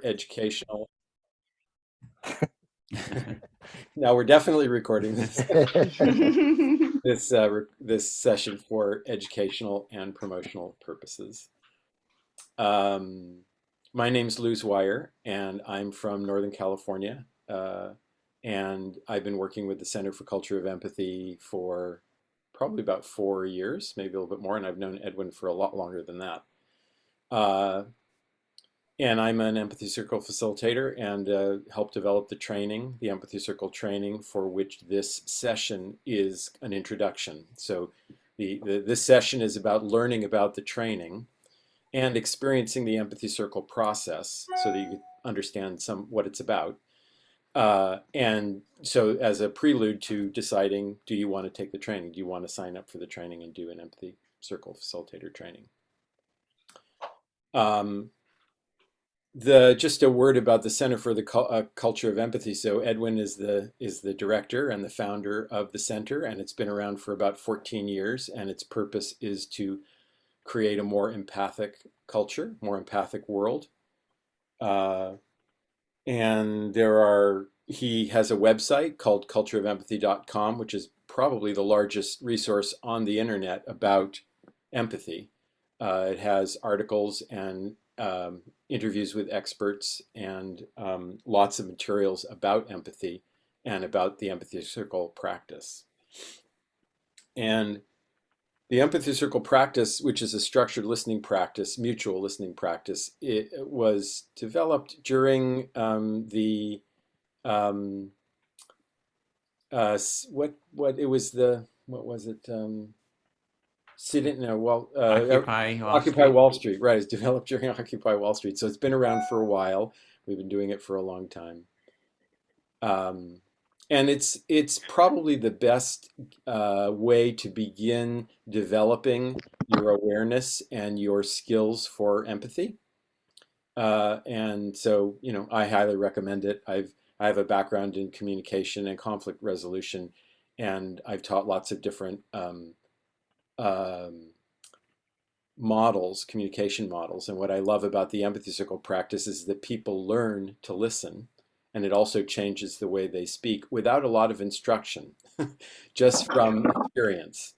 educational. Now we're definitely recording this this session for educational and promotional purposes. My name's Luz Wire, and I'm from Northern California. And I've been working with the Center for Culture of Empathy for probably about 4 years, maybe a little bit more, and I've known Edwin for a lot longer than that. And I'm an Empathy Circle facilitator and help develop the training, the Empathy Circle training, for which this session is an introduction. So this session is about learning about the training and experiencing the Empathy Circle process so that you can understand what it's about. And so as a prelude to deciding, do you want to take the training? Do you want to sign up for the training and do an Empathy Circle facilitator training? Just a word about the Center for the Culture of Empathy. So Edwin is the director and the founder of the center, and it's been around for about 14 years, and its purpose is to create a more empathic culture, more empathic world. And he has a website called cultureofempathy.com, which is probably the largest resource on the internet about empathy. It has articles and interviews with experts and lots of materials about empathy and about the Empathy Circle practice. And the Empathy Circle practice, which is a structured listening practice, mutual listening practice, it was developed during Occupy Wall Street, right? It's developed during Occupy Wall Street, so it's been around for a while. We've been doing it for a long time, and it's probably the best way to begin developing your awareness and your skills for empathy. And so, I highly recommend it. I have a background in communication and conflict resolution, and I've taught lots of different models, communication models. And what I love about the Empathy Circle practice is that people learn to listen, and it also changes the way they speak without a lot of instruction, just from experience.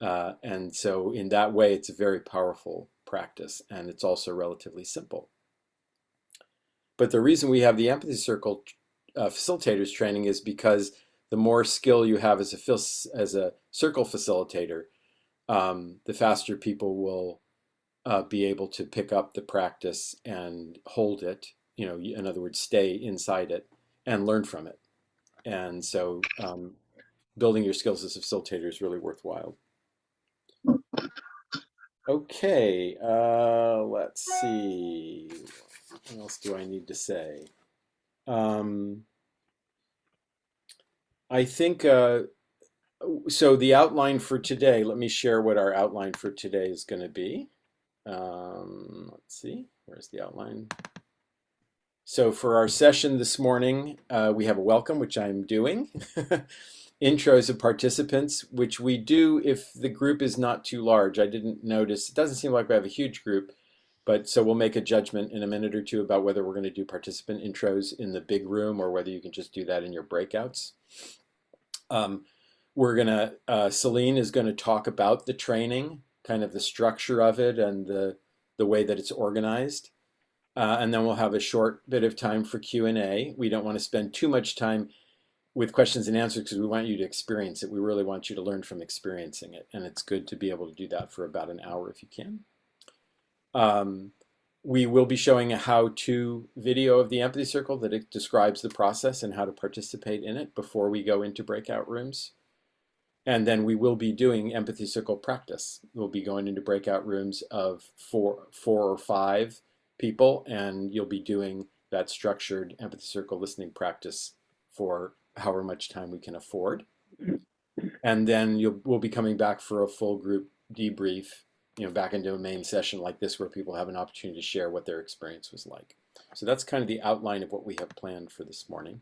And so in that way, it's a very powerful practice, and it's also relatively simple. But the reason we have the Empathy Circle facilitators training is because the more skill you have as a circle facilitator, the faster people will be able to pick up the practice and hold it, in other words, stay inside it and learn from it. And so building your skills as a facilitator is really worthwhile. Okay, let's see. What else do I need to say? I think, so the outline for today, let me share what our outline for today is going to be. Let's see, where's the outline? So for our session this morning, we have a welcome, which I'm doing. Intros of participants, which we do if the group is not too large. I didn't notice, it doesn't seem like we have a huge group, but so we'll make a judgment in a minute or two about whether we're going to do participant intros in the big room or whether you can just do that in your breakouts. Celine is going to talk about the training, kind of the structure of it and the way that it's organized. And then we'll have a short bit of time for Q&A. We don't want to spend too much time with questions and answers because we want you to experience it. We really want you to learn from experiencing it. And it's good to be able to do that for about an hour if you can. We will be showing a how-to video of the Empathy Circle that it describes the process and how to participate in it before we go into breakout rooms. And then we will be doing Empathy Circle practice. We'll be going into breakout rooms of four or five people, and you'll be doing that structured Empathy Circle listening practice for however much time we can afford. And then we'll be coming back for a full group debrief, back into a main session like this where people have an opportunity to share what their experience was like. So that's kind of the outline of what we have planned for this morning.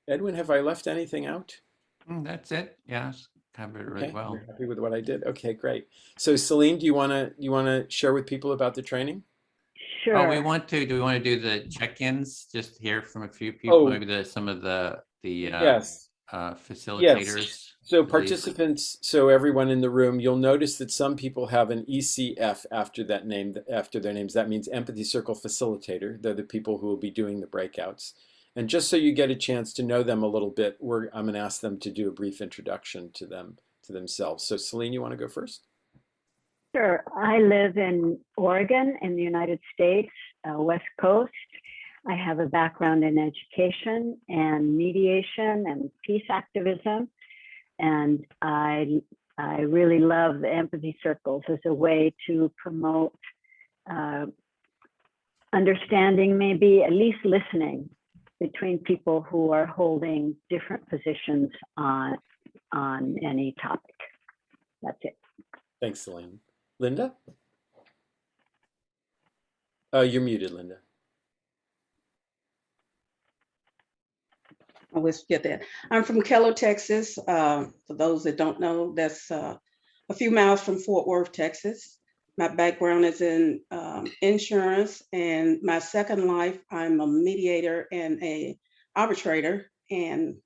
Edwin, have I left anything out? That's it. Yes, covered really well. You're happy with what I did? Okay, great. So Celine, do you want to share with people about the training? Oh, we Sure. want to, do we want to do the check-ins? Just hear from a few people, Oh, maybe some of the yes. facilitators. So please. participants, so everyone in the room, you'll notice that some people have an ECF after that name, after their names. That means Empathy Circle Facilitator. They're the people who will be doing the breakouts. And just so you get a chance to know them a little bit, I'm going to ask them to do a brief introduction to themselves. So Celine, you want to go first? Sure. I live in Oregon in the United States, West Coast. I have a background in education and mediation and peace activism. And I really love the empathy circles as a way to promote understanding, maybe at least listening between people who are holding different positions on any topic. That's it. Thanks, Celine. Linda? You're muted, Linda. I always forget that. I'm from Kello, Texas. For those that don't know, that's a few miles from Fort Worth, Texas. My background is in insurance, and my second life, I'm a mediator and a arbitrator. And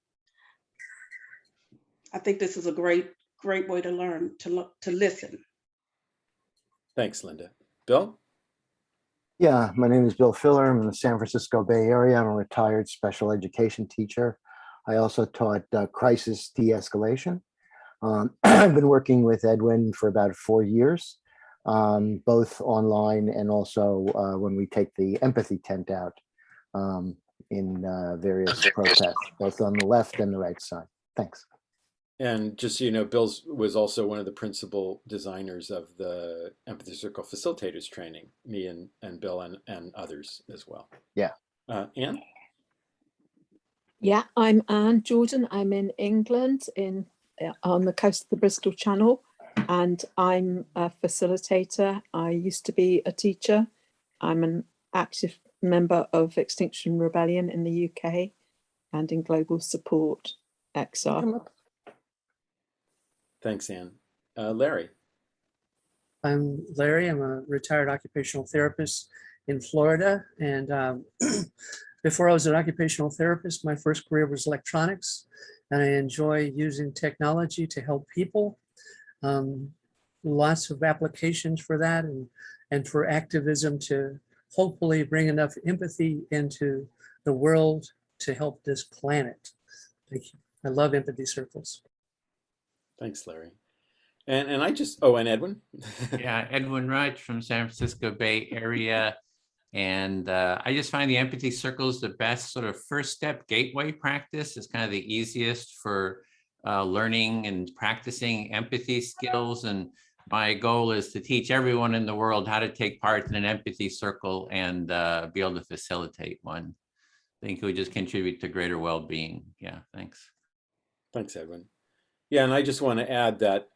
I think this is a great way to learn to listen. Thanks, Linda. Bill? Yeah, my name is Bill Filler. I'm in the San Francisco Bay Area. I'm a retired special education teacher. I also taught crisis de-escalation. I've been working with Edwin for about 4 years, both online and also when we take the empathy tent out in various protests, both on the left and the right side. Thanks. And just so you know, Bill was also one of the principal designers of the Empathy Circle Facilitators Training, me and Bill and others as well. Yeah. Anne? Yeah, I'm Anne Jordan. I'm in England on the coast of the Bristol Channel, and I'm a facilitator. I used to be a teacher. I'm an active member of Extinction Rebellion in the UK and in Global Support XR. Thanks, Anne. Larry? I'm Larry. I'm a retired occupational therapist in Florida. And before I was an occupational therapist, my first career was electronics. And I enjoy using technology to help people. Lots of applications for that and for activism to hopefully bring enough empathy into the world to help this planet. Thank you. I love empathy circles. Thanks, Larry. And I just, oh, and Edwin? Yeah, Edwin Wright from San Francisco Bay Area. And I just find the empathy circles the best sort of first step gateway practice. It's kind of the easiest for learning and practicing empathy skills. And my goal is to teach everyone in the world how to take part in an empathy circle and be able to facilitate one. I think it would just contribute to greater well-being. Yeah, thanks. Thanks, Edwin. Yeah, and I just want to add that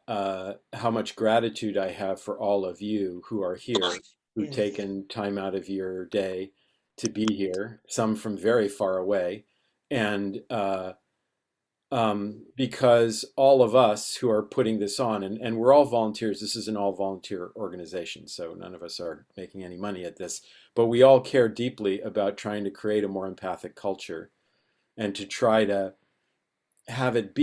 how much gratitude I have for all of you who are here, who've taken time out of your day to be here, some from very far away. And because all of us who are putting this on, and we're all volunteers, this is an all volunteer organization, so none of us are making any money at this, but we all care deeply about trying to create a more empathic culture and to try to have it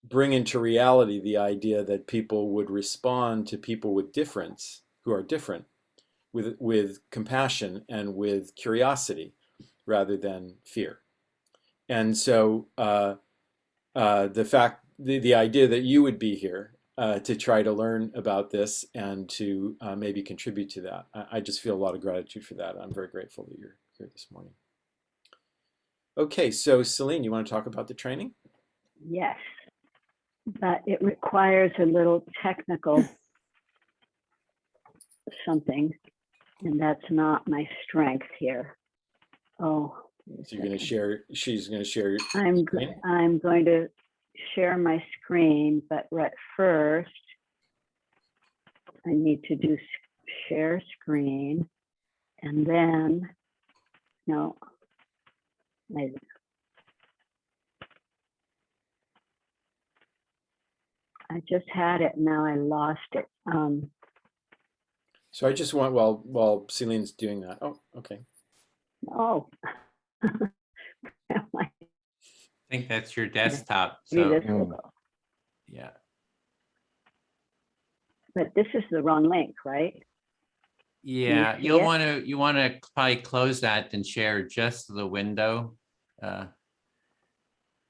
bring into reality the idea that people would respond to people with difference, who are different, with compassion and with curiosity rather than fear. And so the idea that you would be here to try to learn about this and to maybe contribute to that, I just feel a lot of gratitude for that. I'm very grateful that you're here this morning. Okay, so Celine, you want to talk about the training? Yes, but it requires a little technical something, and that's not my strength here. Oh. So you're going to share, she's going to share. I'm going to share my screen, but first I need to do share screen, and then, no, I just had it, now I lost it. So I just want, while Celine's doing that. Oh, okay. Oh. I think that's your desktop. Maybe So this will go. yeah. But this is the wrong link, right? Yeah, see you it? want to probably close that and share just the window.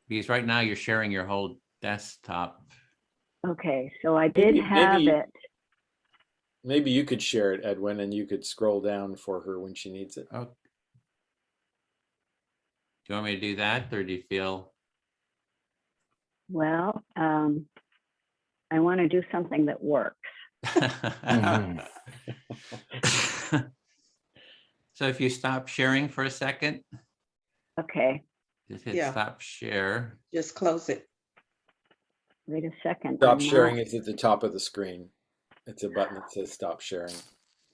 Because right now you're sharing your whole desktop. Okay, so I did have it. Maybe you could share it, Edwin, and you could scroll down for her when she needs it. Oh. Do you want me to do that, or do you feel? Well, I want to do something that works. So if you stop sharing for a second, Okay, just hit Yeah. stop share. Just close it. wait a second. Stop I'm sharing not- is at the top of the screen. It's a button that says stop sharing.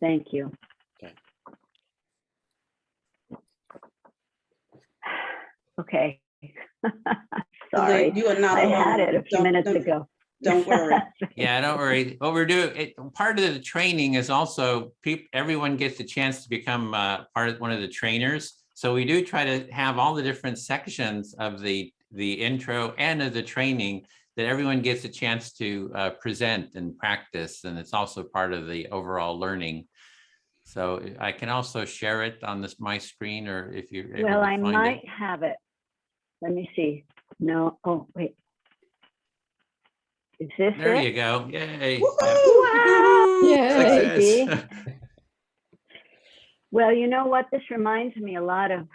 Thank you. Okay. Okay. Sorry, You are not I alone. had it a few Don't- minutes don't- ago. Don't worry. Yeah, don't worry. What we're doing, part of the training is also everyone gets a chance to become part of one of the trainers. So we do try to have all the different sections of the intro and of the training that everyone gets a chance to present and practice. And it's also part of the overall learning. So I can also share it on my screen, or if you're able Well, to I find might it. have it. Let me see. No, oh, wait. Is this There it? you go. Yay. Woohoo! Yay. Success. Well, you know what? This reminds me a lot of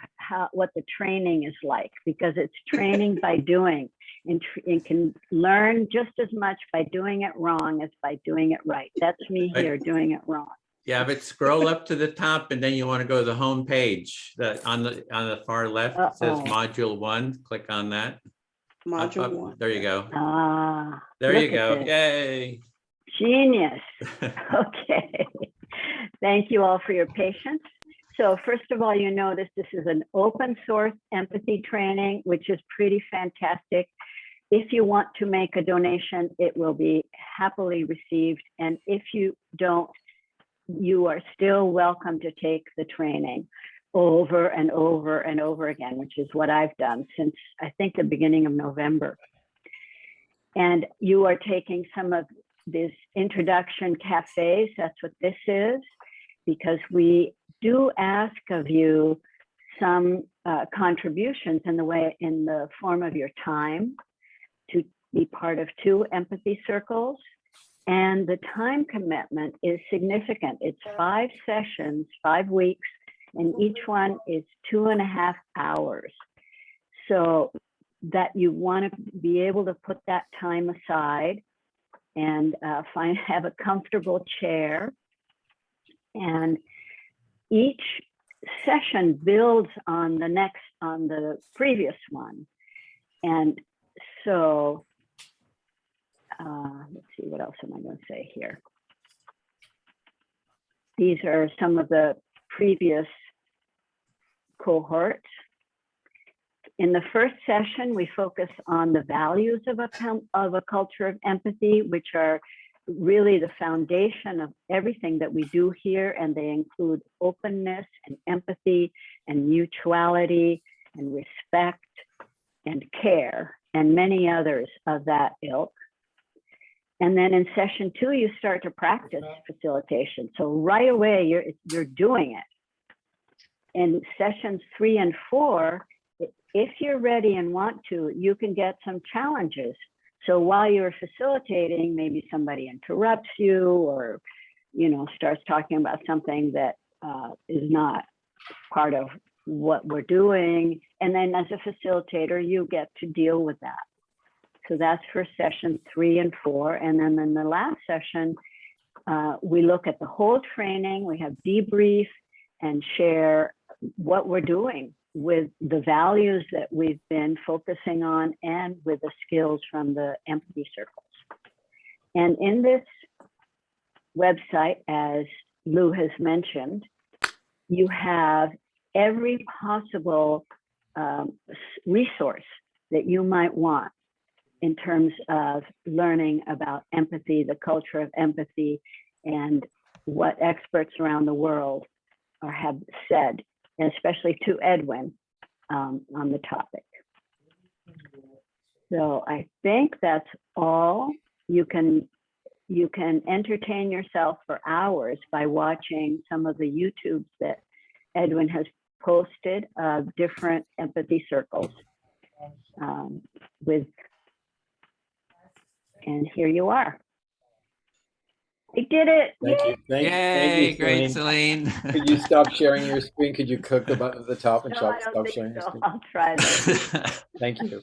what the training is like, because it's training by doing, and you can learn just as much by doing it wrong as by doing it right. That's me here doing it wrong. Yeah, but scroll up to the top, and then you want to go to the home page. On the far left, it says Module 1. Click on that. Module Up. 1. There you go. Ah, There look you at go. this. Yay. Genius. Okay. Thank you all for your patience. So first of all, you notice this is an open source empathy training, which is pretty fantastic. If you want to make a donation, it will be happily received. And if you don't, you are still welcome to take the training over and over and over again, which is what I've done since I think the beginning of November. And you are taking some of these introduction cafes, that's what this is, because we do ask of you some contributions in the form of your time to be part of 2 empathy circles. And the time commitment is significant. It's 5 sessions, 5 weeks, and each one is 2.5 hours. So that you want to be able to put that time aside and have a comfortable chair. And each session builds on the previous one. And so, let's see, what else am I going to say here? These are some of the previous cohorts. In the first session, we focus on the values of a culture of empathy, which are really the foundation of everything that we do here. And they include openness and empathy and mutuality and respect and care and many others of that ilk. And then in session 2, you start to practice facilitation. So right away, you're doing it. In sessions 3 and 4, if you're ready and want to, you can get some challenges. So while you're facilitating, maybe somebody interrupts you or, starts talking about something that is not part of what we're doing. And then as a facilitator, you get to deal with that. So that's for session 3 and 4. And then in the last session, we look at the whole training. We have debrief and share what we're doing with the values that we've been focusing on and with the skills from the empathy circles. And in this website, as Lou has mentioned, you have every possible resource that you might want in terms of learning about empathy, the culture of empathy, and what experts around the world have said, and especially to Edwin on the topic. So I think that's all. You can entertain yourself for hours by watching some of the YouTubes that Edwin has posted of different empathy circles. And here you are. I did it. Thank you. Thank Yay, you, great, Celine. Celine. Could you stop sharing your screen? Could you click the button at the top and No, I stop don't sharing think your so. screen? I'll try this. Thank you.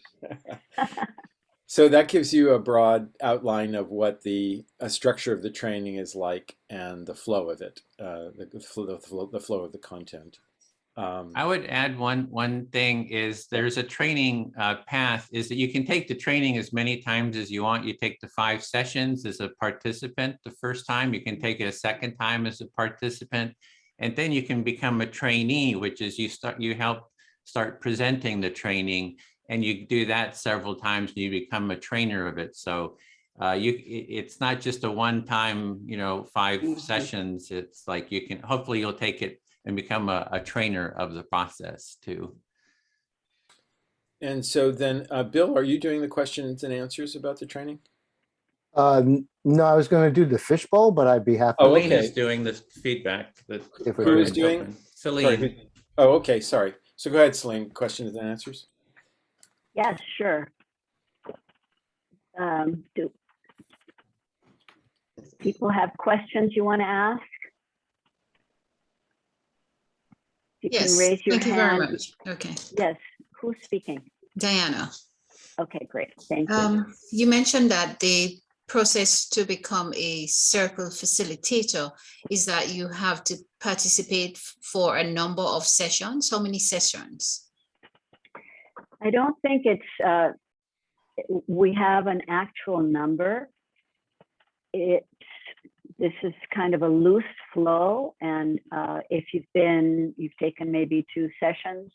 So that gives you a broad outline of what the structure of the training is like and the flow of it, the flow of the content. I would add one thing is there's a training path is that you can take the training as many times as you want. You take the 5 sessions as a participant the first time, you can take it a second time as a participant, and then you can become a trainee, which is you help start presenting the training, and you do that several times and you become a trainer of it. So it's not just a one-time, 5 sessions. It's like you can, hopefully you'll take it and become a trainer of the process too. And so then, Bill, are you doing the questions and answers about the training? No, I was going to do the Fishbowl, but I'd be happy. Oh, Celine okay. is doing the feedback. If we Who is could. doing? Celine. Sorry, oh, okay, sorry. So go ahead, Celine, questions and answers. Yes, sure. Do people have questions you want to ask? You Yes, can raise your thank you hand. very much. Okay, Yes, who's speaking? Diana. Okay, great, thank you. You mentioned that the process to become a circle facilitator is that you have to participate for a number of sessions. How many sessions? I don't think it's, we have an actual number. This is kind of a loose flow, and if you've taken maybe 2 sessions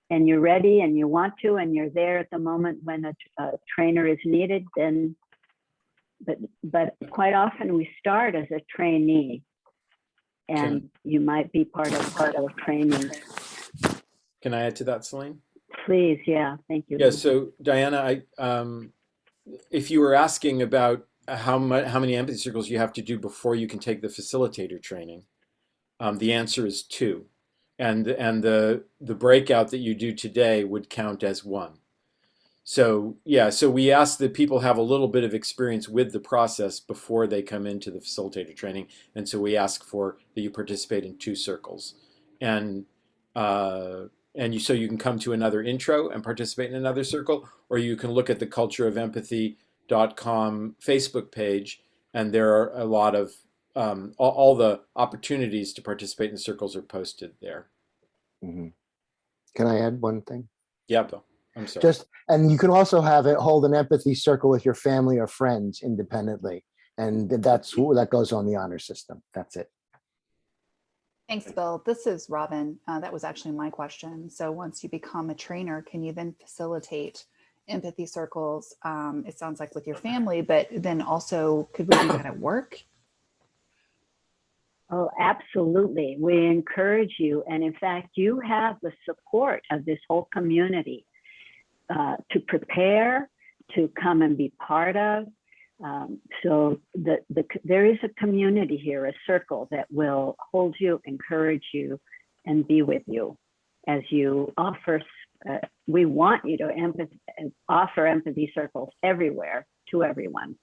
and you're ready and you want to, and you're there at the moment when a trainer is needed, then, but quite often we start as a trainee, and you might be part of training. Can I add to that, Celine? Please, yeah, thank you. Yeah, so Diana, if you were asking about how many empathy circles you have to do before you can take the facilitator training, the answer is 2. And the breakout that you do today would count as 1. So yeah, so we ask that people have a little bit of experience with the process before they come into the facilitator training, and so we ask for that you participate in 2 circles, and so you can come to another intro and participate in another circle, or you can look at the cultureofempathy.com Facebook page, and there are a lot of all the opportunities to participate in circles are posted there. Mm-hmm. Can I add one thing? Yeah, Bill. I'm sorry. And you can also hold an empathy circle with your family or friends independently, and that goes on the honor system. That's it. Thanks, Bill. This is Robin. That was actually my question. So once you become a trainer, can you then facilitate empathy circles? It sounds like with your family, but then also could we do that at work? Oh, absolutely. We encourage you. And in fact, you have the support of this whole community to prepare, to come and be part of. So there is a community here, a circle that will hold you, encourage you, and be with you as you offer. We want you to offer empathy circles everywhere to everyone.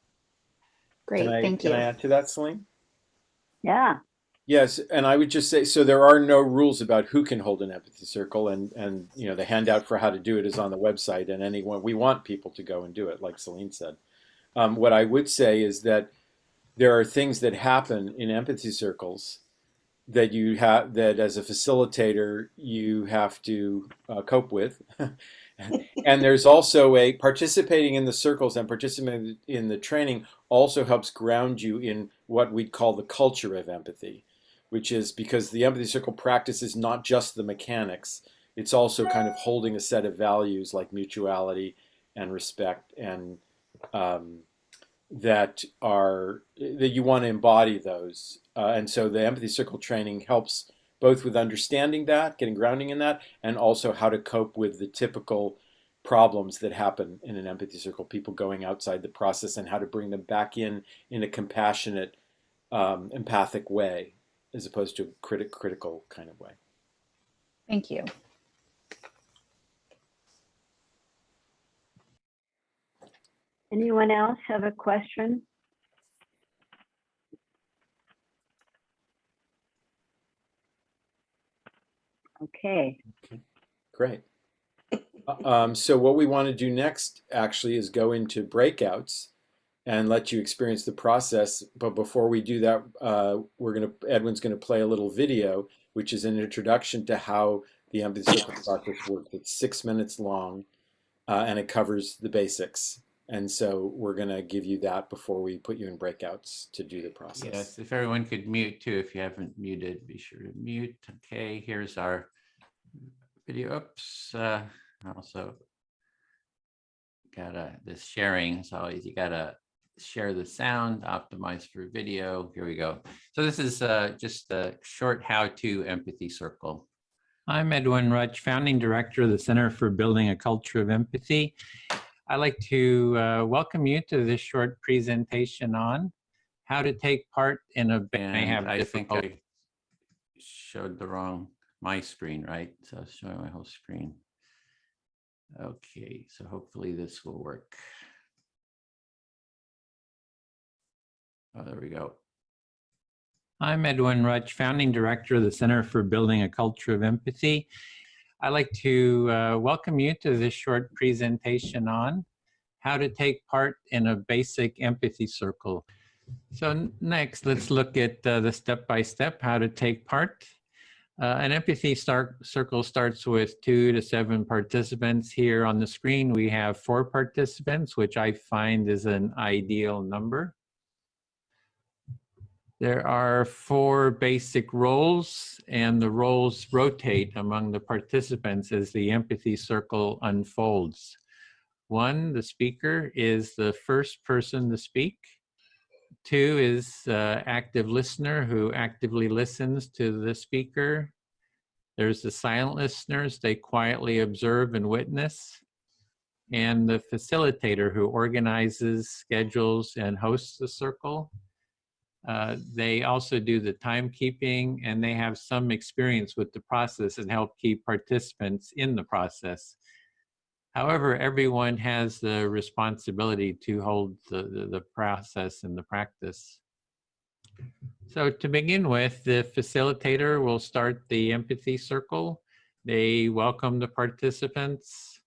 Great, thank you. Can I add to that, Celine? Yeah. Yes, and I would just say, so there are no rules about who can hold an empathy circle, and the handout for how to do it is on the website, and we want people to go and do it, like Celine said. What I would say is that there are things that happen in empathy circles that that as a facilitator you have to cope with, and there's also participating in the circles and participating in the training also helps ground you in what we'd call the culture of empathy, which is because the empathy circle practice is not just the mechanics, it's also kind of holding a set of values like mutuality and respect and that you want to embody those. And so the Empathy Circle training helps both with understanding that, getting grounding in that, and also how to cope with the typical problems that happen in an empathy circle, people going outside the process, and how to bring them back in a compassionate, empathic way, as opposed to a critical kind of way. Thank you. Anyone else have a question? Okay. Great. So what we want to do next actually is go into breakouts and let you experience the process. But before we do that, Edwin's going to play a little video, which is an introduction to how the empathy circle process works. It's 6 minutes long, and it covers the basics. And so we're going to give you that before we put you in breakouts to do the process. Yes, if everyone could mute too, if you haven't muted, be sure to mute. Okay, here's our video. Oops. Also got this sharing. So you gotta share the sound, optimize for video. Here we go. So this is just a short how-to empathy circle. I'm Edwin Rutch, founding director of the Center for Building a Culture of Empathy. I'd like to welcome you to this short presentation on how to take part in a band. I think I showed my screen, right? So I was showing my whole screen. Okay, so hopefully this will work. Oh, there we go. I'm Edwin Rutch, founding director of the Center for Building a Culture of Empathy. I'd like to welcome you to this short presentation on how to take part in a basic empathy circle. So next, let's look at the step-by-step how to take part. An empathy circle starts with 2 to 7 participants. Here on the screen, we have 4 participants, which I find is an ideal number. There are 4 basic roles, and the roles rotate among the participants as the empathy circle unfolds. 1, the speaker, is the first person to speak. 2 is active listener who actively listens to the speaker. There's the silent listeners, they quietly observe and witness. And the facilitator who organizes, schedules, and hosts the circle. They also do the timekeeping, and they have some experience with the process and help keep participants in the process. However, everyone has the responsibility to hold the process and the practice. So to begin with, the facilitator will start the empathy circle. They welcome the participants.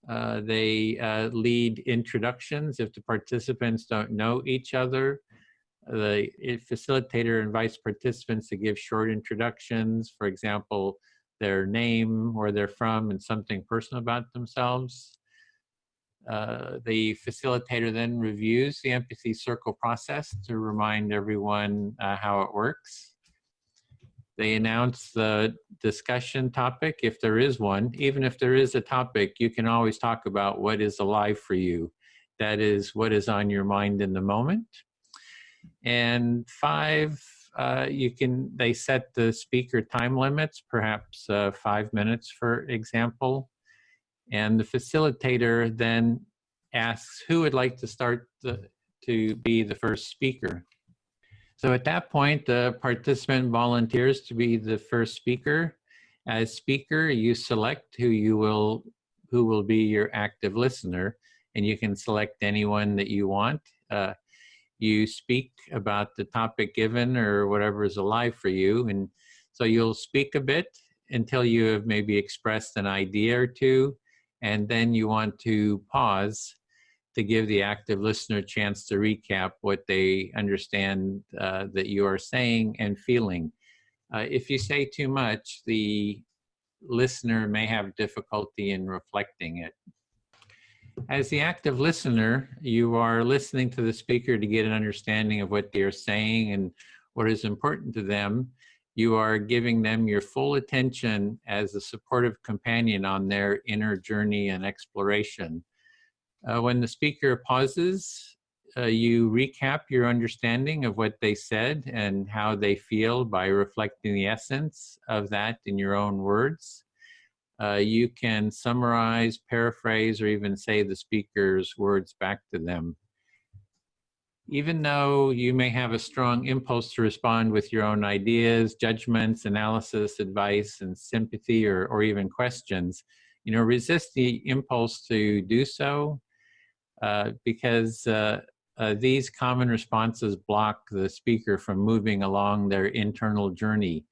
They lead introductions if the participants don't know each other. The facilitator invites participants to give short introductions, for example, their name, where they're from, and something personal about themselves. The facilitator then reviews the empathy circle process to remind everyone how it works. They announce the discussion topic, if there is one. Even if there is a topic, you can always talk about what is alive for you. That is what is on your mind in the moment. And 5, they set the speaker time limits, perhaps 5 minutes, for example. And the facilitator then asks who would like to start to be the first speaker. So at that point, the participant volunteers to be the first speaker. As speaker, you select who will be your active listener, and you can select anyone that you want. You speak about the topic given or whatever is alive for you. And so you'll speak a bit until you have maybe expressed an idea or two, and then you want to pause to give the active listener a chance to recap what they understand that you are saying and feeling. If you say too much, the listener may have difficulty in reflecting it. As the active listener, you are listening to the speaker to get an understanding of what they're saying and what is important to them. You are giving them your full attention as a supportive companion on their inner journey and exploration. When the speaker pauses, you recap your understanding of what they said and how they feel by reflecting the essence of that in your own words. You can summarize, paraphrase, or even say the speaker's words back to them. Even though you may have a strong impulse to respond with your own ideas, judgments, analysis, advice, and sympathy, or even questions, resist the impulse to do so, because these common responses block the speaker from moving along their internal journey.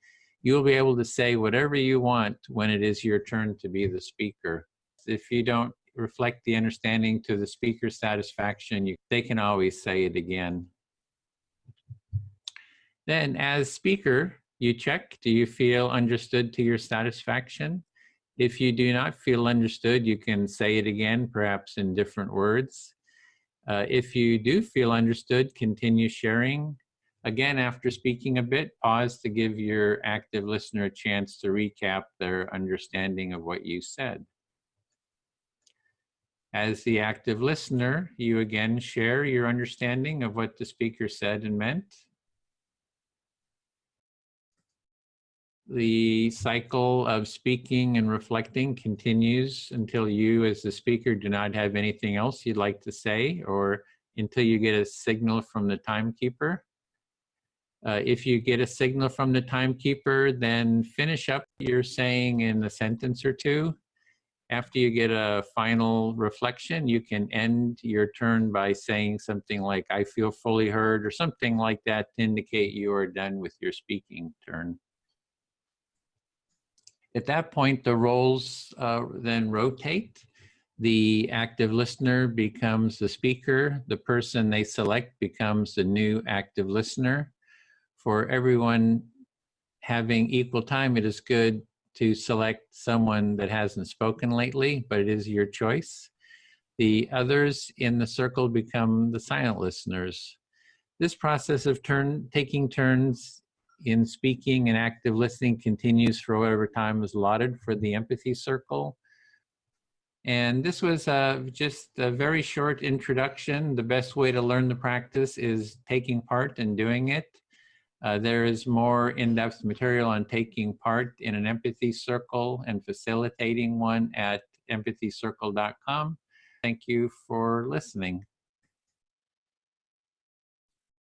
You'll be able to say whatever you want when it is your turn to be the speaker. If you don't reflect the understanding to the speaker's satisfaction, they can always say it again. Then as speaker, you check, do you feel understood to your satisfaction? If you do not feel understood, you can say it again, perhaps in different words. If you do feel understood, continue sharing. Again, after speaking a bit, pause to give your active listener a chance to recap their understanding of what you said. As the active listener, you again share your understanding of what the speaker said and meant. The cycle of speaking and reflecting continues until you, as the speaker, do not have anything else you'd like to say, or until you get a signal from the timekeeper. If you get a signal from the timekeeper, then finish up your saying in a sentence or two. After you get a final reflection, you can end your turn by saying something like, "I feel fully heard," or something like that to indicate you are done with your speaking turn. At that point, the roles then rotate. The active listener becomes the speaker. The person they select becomes the new active listener. For everyone having equal time, it is good to select someone that hasn't spoken lately, but it is your choice. The others in the circle become the silent listeners. This process of taking turns in speaking and active listening continues for whatever time is allotted for the empathy circle. And this was just a very short introduction. The best way to learn the practice is taking part and doing it. There is more in-depth material on taking part in an empathy circle and facilitating one at empathycircle.com. Thank you for listening.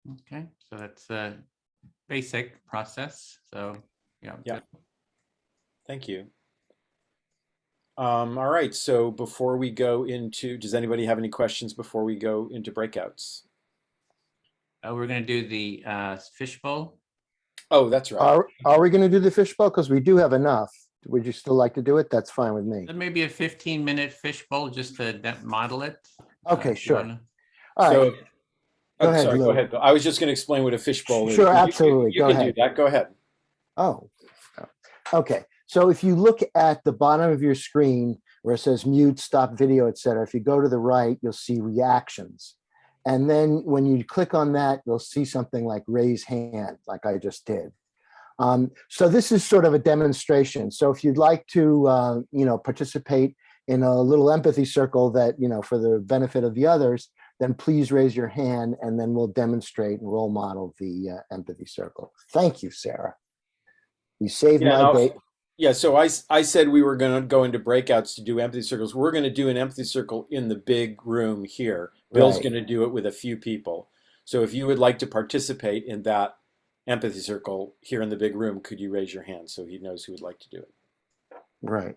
Okay, so that's a basic process. So, yeah. Thank you. All right, so before we go into, does anybody have any questions before we go into breakouts? We're going to do the fishbowl. Oh, that's right. Are we going to do the fishbowl? Because we do have enough. Would you still like to do it? That's fine with me. Maybe a 15-minute fishbowl just to model it. Okay, sure. All right. So, Go ahead, sorry, Lou. go ahead. I was just going to explain what a fishbowl is. Sure, absolutely. You Go can ahead. do that. Go ahead. Oh, okay. So if you look at the bottom of your screen where it says mute, stop video, etc., if you go to the right, you'll see reactions. And then when you click on that, you'll see something like raise hand, like I just did. So this is sort of a demonstration. So if you'd like to, participate in a little empathy circle that, for the benefit of the others, then please raise your hand and then we'll demonstrate and role model the empathy circle. Thank you, Sarah. You saved my day. Yeah, so I said we were going to go into breakouts to do empathy circles. We're going to do an empathy circle in the big room here. Bill's going to do it with a few people. So if you would like to participate in that empathy circle here in the big room, could you raise your hand so he knows who would like to do it? Right.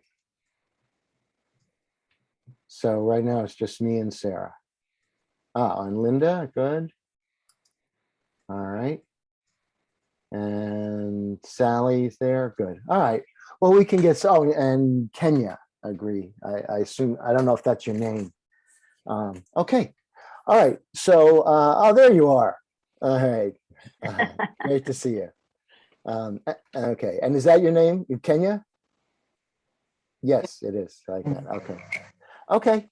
So right now it's just me and Sarah. And Linda, good. All right. And Sally's there, good. All right. Well, we can get, and Kenya, agree. I assume, I don't know if that's your name. Okay. All right. So, there you are. All right. Great to see you. Okay. And is that your name, Kenya? Yes, it is. Like that. Okay. Okay.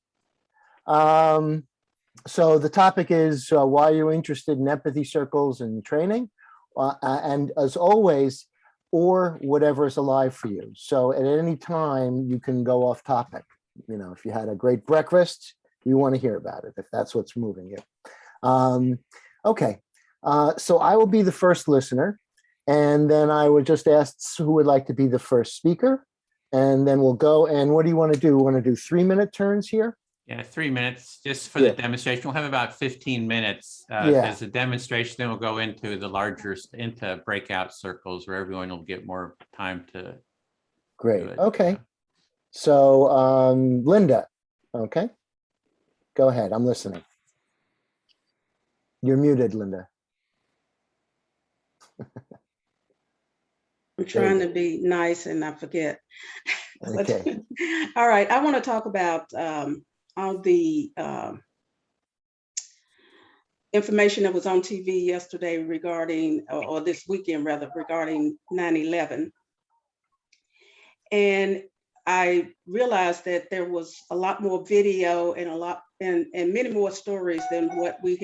So the topic is why you're interested in empathy circles and training. And as always, or whatever is alive for you. So at any time you can go off topic. If you had a great breakfast, we want to hear about it, if that's what's moving you. Okay, so I will be the first listener, and then I would just ask who would like to be the first speaker, and then we'll go. And what do you want to do? Want to do 3-minute turns here? Yeah, 3 minutes just for Yeah. the demonstration. We'll have about 15 minutes Yeah. as a demonstration. Then we'll go into the larger, into breakout circles where everyone will get more time to. Great. Good. Okay. So, Linda, okay, go ahead. I'm listening. You're muted, Linda. I'm trying to be nice and I forget. Okay. All right, I want to talk about all the information that was on TV yesterday regarding, or this weekend rather, regarding 9/11. And I realized that there was a lot more video and many more stories than what we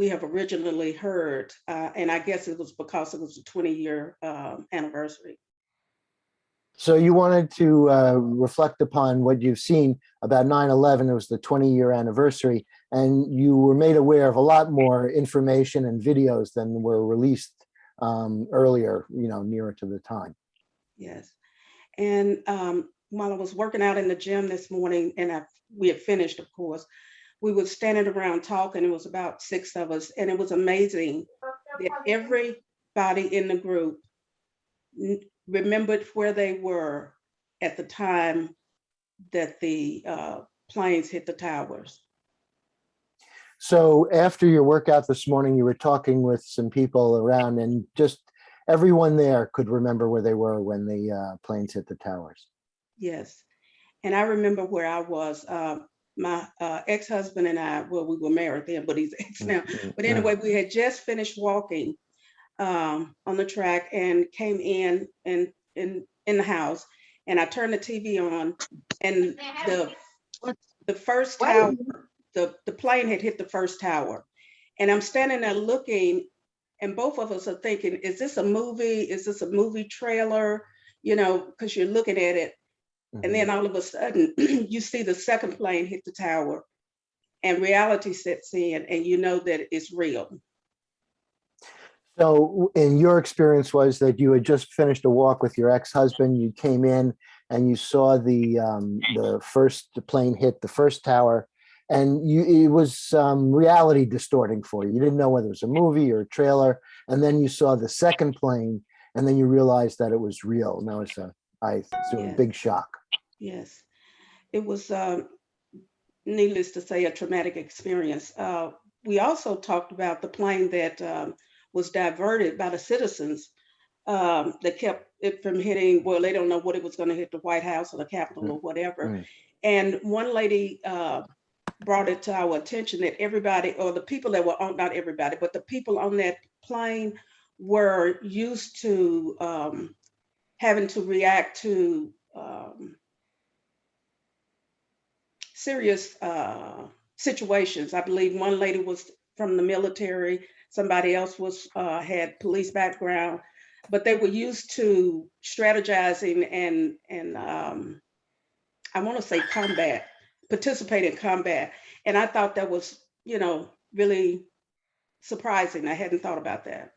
have originally heard. And I guess it was because it was a 20-year anniversary. So you wanted to reflect upon what you've seen about 9/11. It was the 20-year anniversary, and you were made aware of a lot more information and videos than were released earlier, nearer to the time. Yes. And while I was working out in the gym this morning, and we had finished, of course, we were standing around talking. It was about 6 of us, and it was amazing that everybody in the group remembered where they were at the time that the planes hit the towers. So after your workout this morning, you were talking with some people around, and just everyone there could remember where they were when the planes hit the towers. Yes. And I remember where I was. My ex-husband and I, well, we were married then, but he's ex now. But anyway, we had just finished walking on the track and came in the house, and I turned the TV on, and the first tower, the plane had hit the first tower, and I'm standing there looking, and both of us are thinking, is this a movie? Is this a movie trailer? Because you're looking at it, and then all of a sudden you see the second plane hit the tower, and reality sets in, and you know that it's real. So in your experience was that you had just finished a walk with your ex-husband, you came in and you saw the first plane hit the first tower, and it was reality distorting for you. You didn't know whether it was a movie or a trailer, and then you saw the second plane, and then you realized that it was real. And that was a big shock. Yes, it was, needless to say, a traumatic experience. We also talked about the plane that was diverted by the citizens that kept it from hitting, well, they don't know what it was going to hit, the White House or the Capitol or whatever. And one lady brought it to our attention that everybody, or the people that were on, not everybody, but the people on that plane were used to having to react to serious situations. I believe one lady was from the military, somebody else was had police background, but they were used to strategizing and I want to say combat, participate in combat. And I thought that was, really surprising. I hadn't thought about that.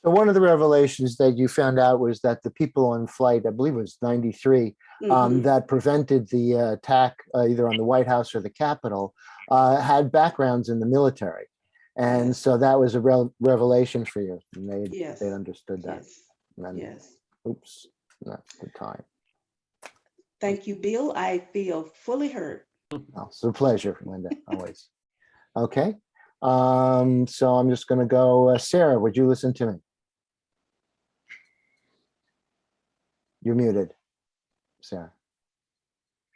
So one of the revelations that you found out was that the people on flight, I believe it was 93, that prevented the attack either on the White House or the Capitol, had backgrounds in the military. And so that was a revelation for you. And they understood that. Yes. Oops, that's the time. Thank you, Bill. I feel fully heard. Oh, it's a pleasure, Linda, always. Okay. So I'm just going to go, Sarah, would you listen to me? You're muted, Sarah.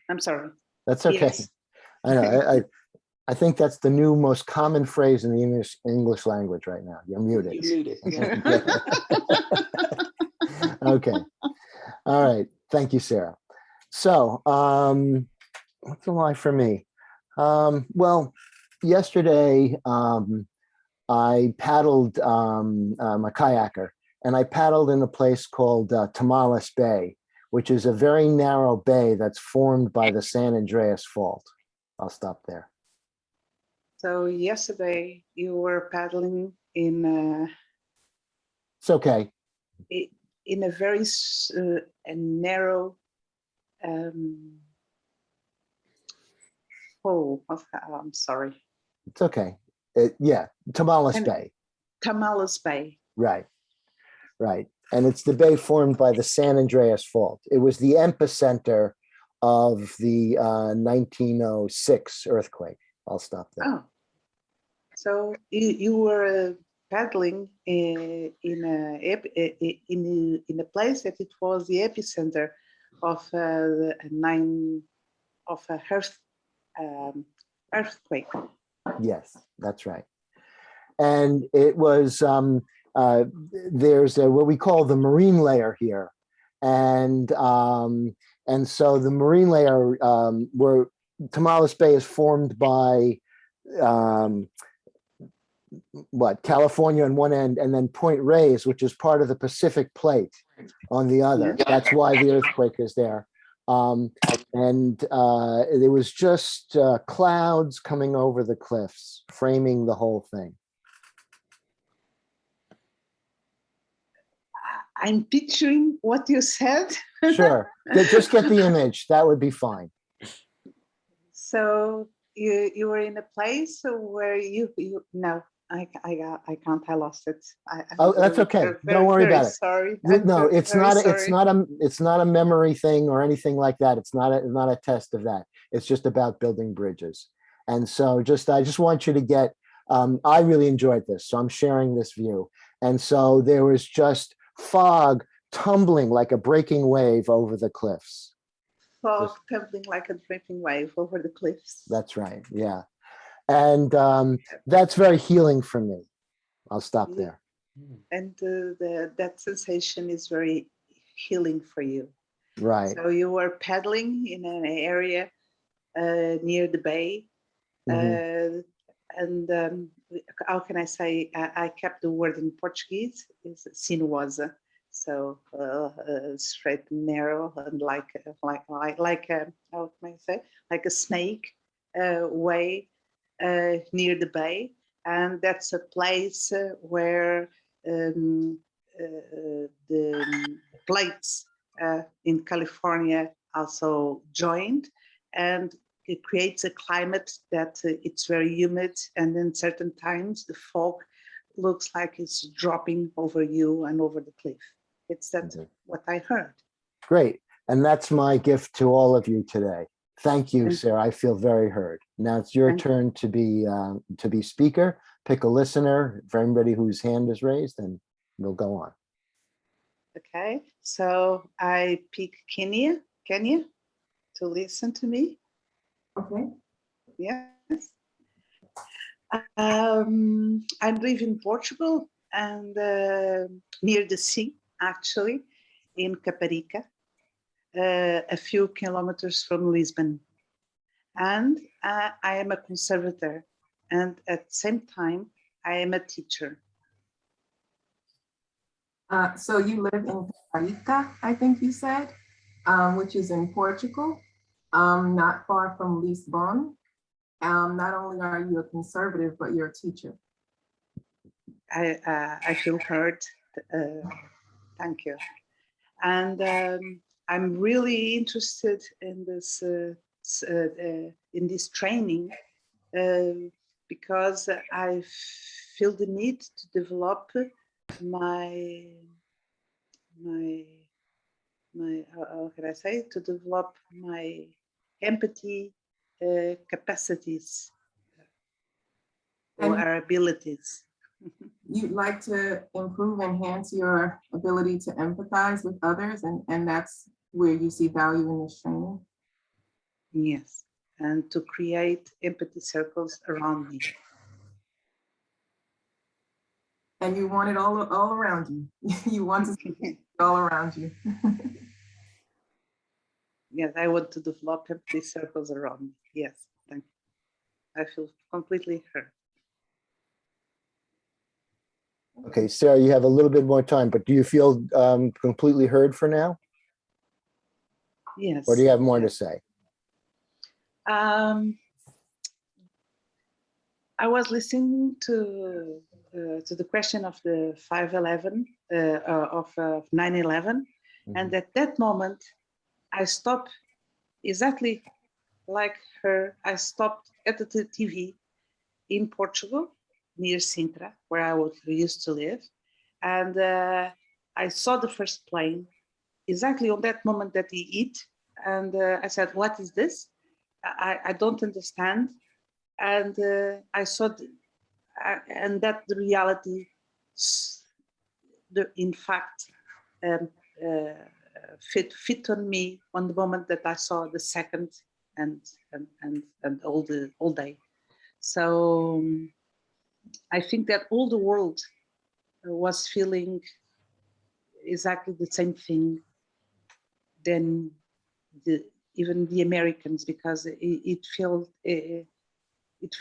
I'm sorry. That's okay. Yes. I know. I think that's the new most common phrase in the English language right now. You're muted. You're muted. Okay. All right. Thank you, Sarah. So, what's a lie for me? Well, yesterday I paddled. I'm a kayaker, and I paddled in a place called Tamales Bay, which is a very narrow bay that's formed by the San Andreas Fault. I'll stop there. So yesterday you were paddling in It's okay. in a very a narrow hole. I'm sorry, It's okay. Yeah, Tamales And- Bay. Tamales Bay. Right, right. And it's the bay formed by the San Andreas Fault. It was the epicenter of the 1906 earthquake. I'll stop there. Oh, so you were paddling in a place that it was the epicenter of a earthquake. Yes, that's right. And it was, there's what we call the marine layer here. And so the marine layer, where Tamales Bay is formed by California on one end, and then Point Reyes, which is part of the Pacific Plate on the other. That's why the earthquake is there. And there was just clouds coming over the cliffs, framing the whole thing. I'm picturing what you said. Sure, just get the image. That would be fine. So you were in a place where you no, I can't. I lost it. Oh, that's okay. Don't worry about it. Sorry. No, it's not. Sorry. It's not a memory thing or anything like that. It's not a test of that. It's just about building bridges. And so, I just want you to get. I really enjoyed this, so I'm sharing this view. And so there was just fog tumbling like a breaking wave over the cliffs. Fog tumbling like a breaking wave over the cliffs. That's right. Yeah. And that's very healing for me. I'll stop there. And that sensation is very healing for you. Right. So you were paddling in an area near the bay. And how can I say? I kept the word in Portuguese. It's sinuosa. So straight and narrow, and like how can I say? Like a snake way near the bay. And that's a place where the plates in California also joined, and it creates a climate that it's very humid, and in certain times the fog looks like it's dropping over you and over the cliff. It's what I heard. Great. And that's my gift to all of you today. Thank you, Sarah. I feel very heard. Now it's your turn to be speaker. Pick a listener for everybody whose hand is raised, and we'll go on. Okay, so I pick Kenya to listen to me. Okay. Yes. I live in Portugal and near the sea, actually, in Caparica, a few kilometers from Lisbon. And I am a conservator, and at the same time, I am a teacher. So you live in Caparica, I think you said, which is in Portugal, not far from Lisbon. Not only are you a conservative, but you're a teacher. I feel heard. Thank you. And I'm really interested in this training because I feel the need to develop my how can I say, to develop my empathy capacities or abilities. You'd like to improve, enhance your ability to empathize with others, and that's where you see value in this training? Yes, and to create empathy circles around me. And you want it all around you. You want to see it all around you. Yes, I want to develop empathy circles around me. Yes, thank you. I feel completely heard. Okay, Sarah, you have a little bit more time, but do you feel completely heard for now? Yes. Or do you have more to say? I was listening to the question of the 5/11 of 9/11, and at that moment, I stopped exactly like her. I stopped at the TV in Portugal, near Sintra, where I used to live, and I saw the first plane exactly on that moment that he hit, and I said, "What is this? I don't understand." And I saw, and that the reality, in fact, um, fit on me on the moment that I saw the second and all day. So I think that all the world was feeling exactly the same thing than even the Americans, because it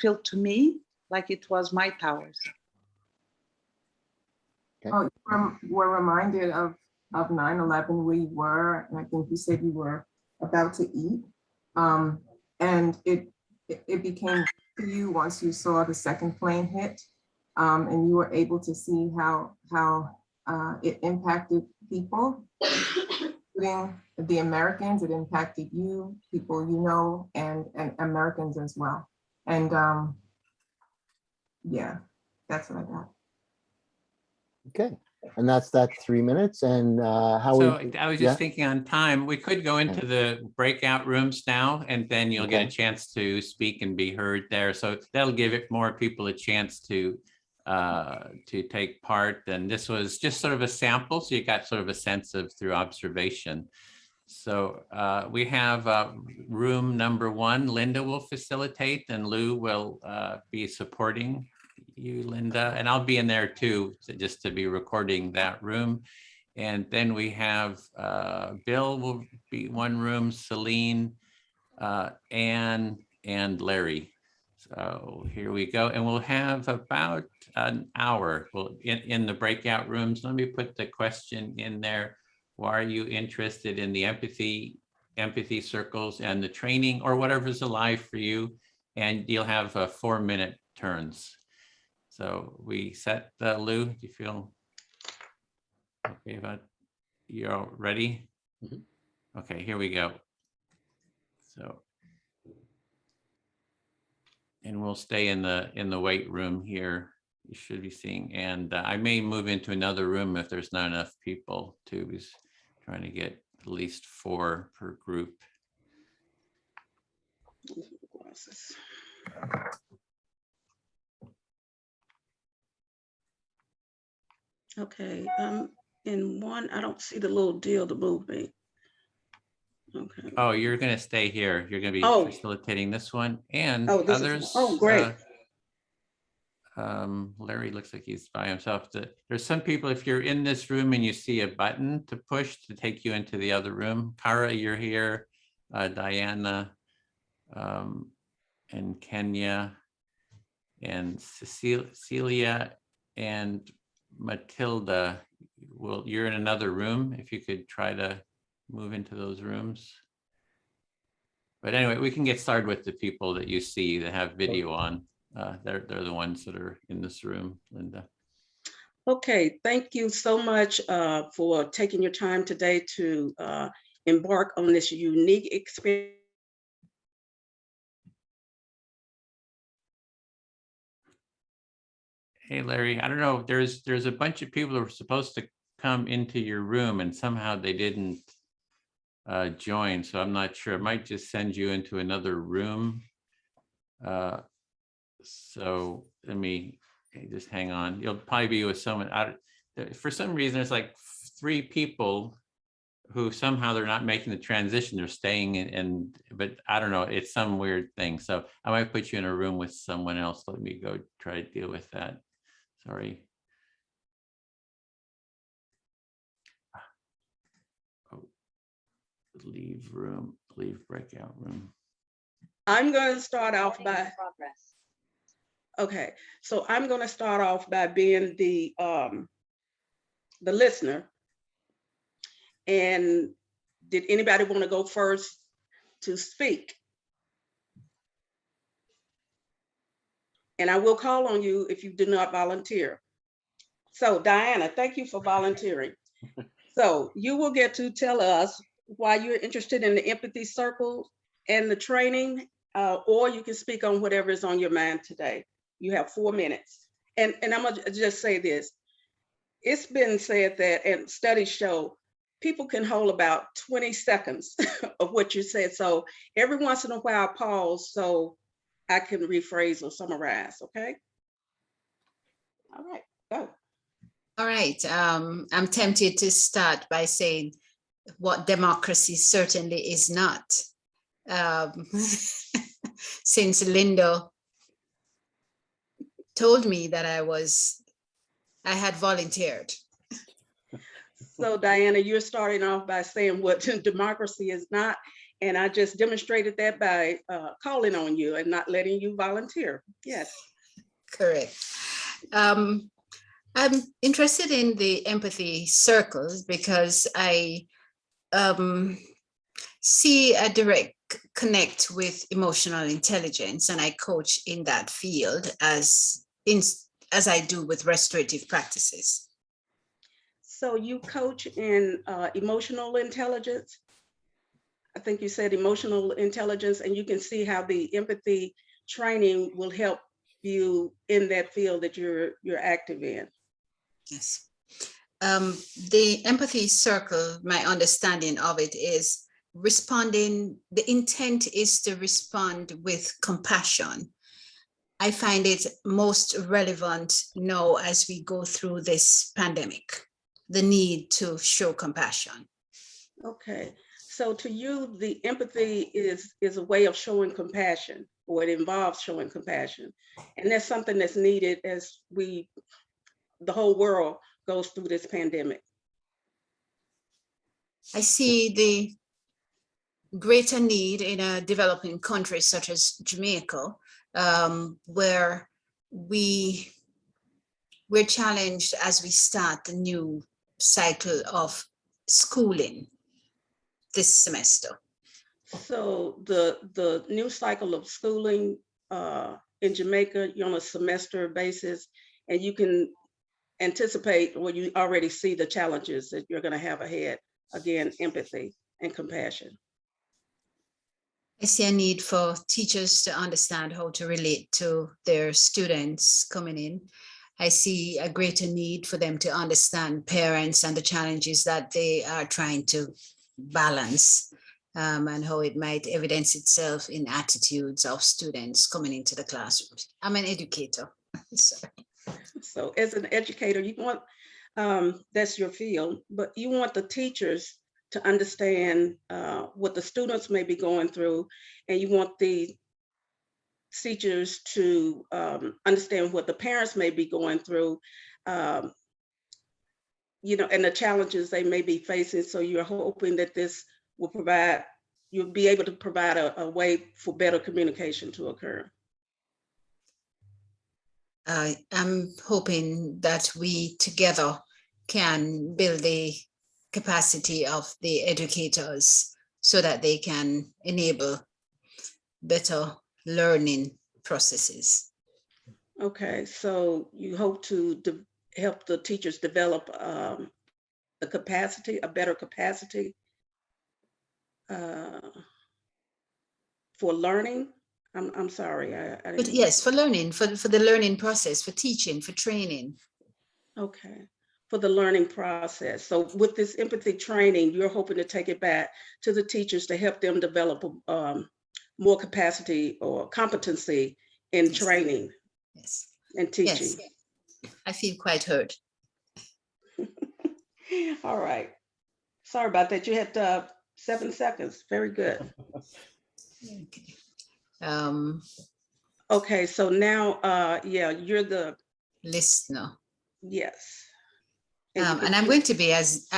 felt to me like it was my towers. Oh, you were reminded of 9/11 where you were, and I think you said you were about to eat. And it became to you once you saw the second plane hit, and you were able to see how it impacted people, including the Americans. It impacted you, people you know, and Americans as well. And yeah, that's what I got. Okay, and that's 3 minutes. And how So we? I was Yeah. just thinking on time, we could go into the breakout rooms now, and then you'll get a Okay. chance to speak and be heard there. So that'll give it more people a chance to take part. And this was just sort of a sample, so you got sort of a sense of through observation. So we have room number 1. Linda will facilitate, and Lou will be supporting you, Linda, and I'll be in there too, just to be recording that room. And then we have Bill will be one room, Celine, Anne, and Larry. So here we go. And we'll have about an hour in the breakout rooms. Let me put the question in there. Why are you interested in the empathy circles and the training, or whatever's alive for you? And you'll have 4-minute turns. So we set Lou, do you feel okay about, you're all ready? Mm-hmm. Okay, here we go. So, and we'll stay in the weight room here. You should be seeing, and I may move into another room if there's not enough people too. He's trying to get at least 4 per group. Okay, in one, I don't see the little deal to move me. Okay. Oh, you're gonna stay here. You're gonna be facilitating this one and others. Oh, great. Larry looks like he's by himself. There's some people, if you're in this room and you see a button to push to take you into the other room. Kara, you're here. Diana, and Kenya, and Cecilia, and Matilda. Well, you're in another room. If you could try to move into those rooms. But anyway, we can get started with the people that you see that have video on. They're the ones that are in this room, Linda. Okay, thank you so much for taking your time today to embark on this unique experience. Hey, Larry, I don't know, there's a bunch of people that were supposed to come into your room and somehow they didn't join, so I'm not sure. I might just send you into another room. So let me just hang on. You'll probably be with someone. For some reason, there's like 3 people who somehow they're not making the transition. They're staying but I don't know. It's some weird thing. So I might put you in a room with someone else. Let me go try to deal with that. Sorry. Oh, leave room, leave breakout room. I'm going to start off by. Okay, so I'm going to start off by being the listener. And did anybody want to go first to speak? and I will call on you if you do not volunteer. So Diana, thank you for volunteering. So you will get to tell us why you're interested in the Empathy Circle and the training, or you can speak on whatever is on your mind today. You have 4 minutes. And I'm gonna just say this. It's been said that, and studies show, people can hold about 20 seconds of what you said. So every once in a while, pause so I can rephrase or summarize, okay? All right, go. All right. I'm tempted to start by saying what democracy certainly is not. Since Linda told me that I had volunteered. So Diana, you're starting off by saying what democracy is not, and I just demonstrated that by calling on you and not letting you volunteer. Yes. Correct. I'm interested in the empathy circles because I see a direct connect with emotional intelligence, and I coach in that field as I do with restorative practices. So you coach in emotional intelligence. I think you said emotional intelligence, and you can see how the empathy training will help you in that field that you're active in. Yes. The empathy circle, my understanding of it is responding. The intent is to respond with compassion. I find it most relevant now as we go through this pandemic, the need to show compassion. Okay, so to you, the empathy is a way of showing compassion, or it involves showing compassion. And that's something that's needed as the whole world goes through this pandemic. I see the greater need in a developing country such as Jamaica, where we're challenged as we start the new cycle of schooling this semester. So the new cycle of schooling in Jamaica, you're on a semester basis, and you can anticipate, or you already see the challenges that you're going to have ahead. Again, empathy and compassion. I see a need for teachers to understand how to relate to their students coming in. I see a greater need for them to understand parents and the challenges that they are trying to balance, and how it might evidence itself in attitudes of students coming into the classroom. I'm an educator. Sorry. So as an educator, you want, that's your field, but you want the teachers to understand what the students may be going through, and you want the teachers to understand what the parents may be going through, you know, and the challenges they may be facing. So you're hoping that this will provide, you'll be able to provide a way for better communication to occur. I'm hoping that we together can build the capacity of the educators so that they can enable better learning processes. Okay, so you hope to help the teachers develop the capacity, a better capacity for learning. I'm sorry, I But didn't. yes, for learning, for the learning process, for teaching, for training. Okay, for the learning process. So with this empathy training, you're hoping to take it back to the teachers to help them develop more capacity or competency in Yes. training. Yes. And teaching. Yes. I feel quite heard. All right. Sorry about that. You had 7 seconds. Very good. Okay. Okay, so now, yeah, you're the Listener. yes. And I'm not going to be as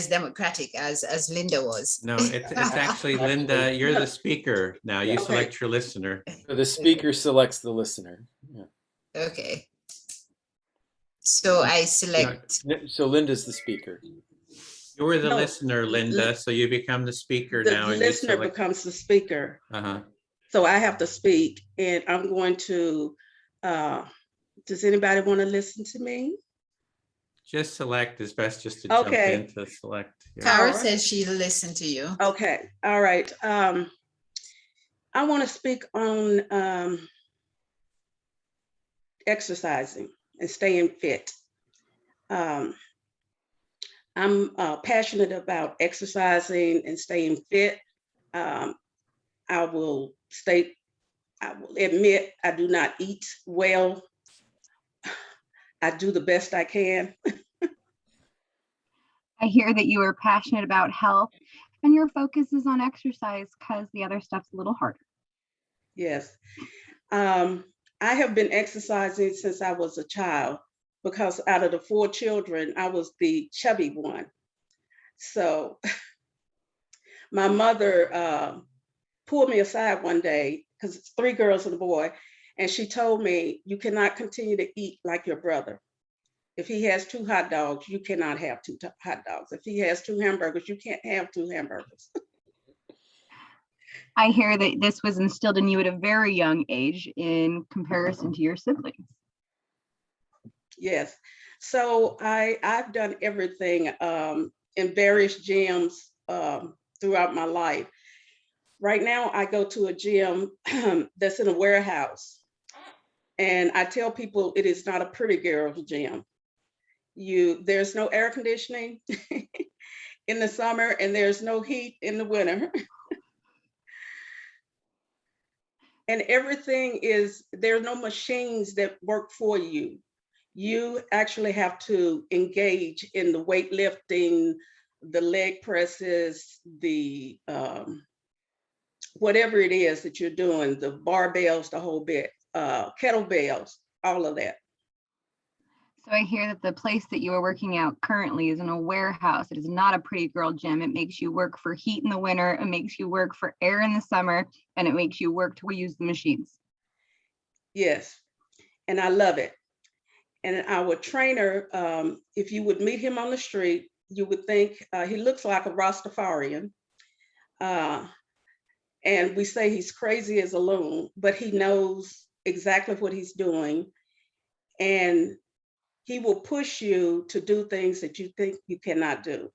democratic as Linda was. No, it's actually Linda, you're the speaker now. You Okay. select your listener. So the speaker selects the listener. Yeah. Okay. So I select. So Linda's the speaker. You were the No. listener, Linda, so you become the speaker The now. And you listener select. becomes the speaker. Uh-huh. So I have to speak, and I'm going to Does anybody want to listen to me? Just select is best, just to jump Okay. in to select. Yeah. Tara Alright. says she'll listen to you. Okay, all right. I want to speak on exercising and staying fit. I'm passionate about exercising and staying fit. I will admit I do not eat well. I do the best I can. I hear that you are passionate about health and your focus is on exercise because the other stuff's a little harder. Yes. I have been exercising since I was a child because out of the 4 children, I was the chubby one. So my mother pulled me aside one day because it's 3 girls and a boy. And she told me, you cannot continue to eat like your brother. If he has 2 hot dogs, you cannot have 2 hot dogs. If he has 2 hamburgers, you can't have 2 hamburgers. I hear that this was instilled in you at a very young age in comparison to your siblings. Yes. So I've done everything in various gyms throughout my life. Right now, I go to a gym that's in a warehouse. And I tell people it is not a pretty girl's gym. There's no air conditioning in the summer and there's no heat in the winter. And everything there are no machines that work for you. You actually have to engage in the weightlifting, the leg presses, the whatever it is that you're doing, the barbells, the whole bit, kettlebells, all of that. So I hear that the place that you are working out currently is in a warehouse. It is not a pretty girl gym. It makes you work for heat in the winter. It makes you work for air in the summer, and it makes you work to use the machines. Yes, and I love it. And our trainer, if you would meet him on the street, you would think he looks like a Rastafarian. And we say he's crazy as a loon, but he knows exactly what he's doing. And he will push you to do things that you think you cannot do.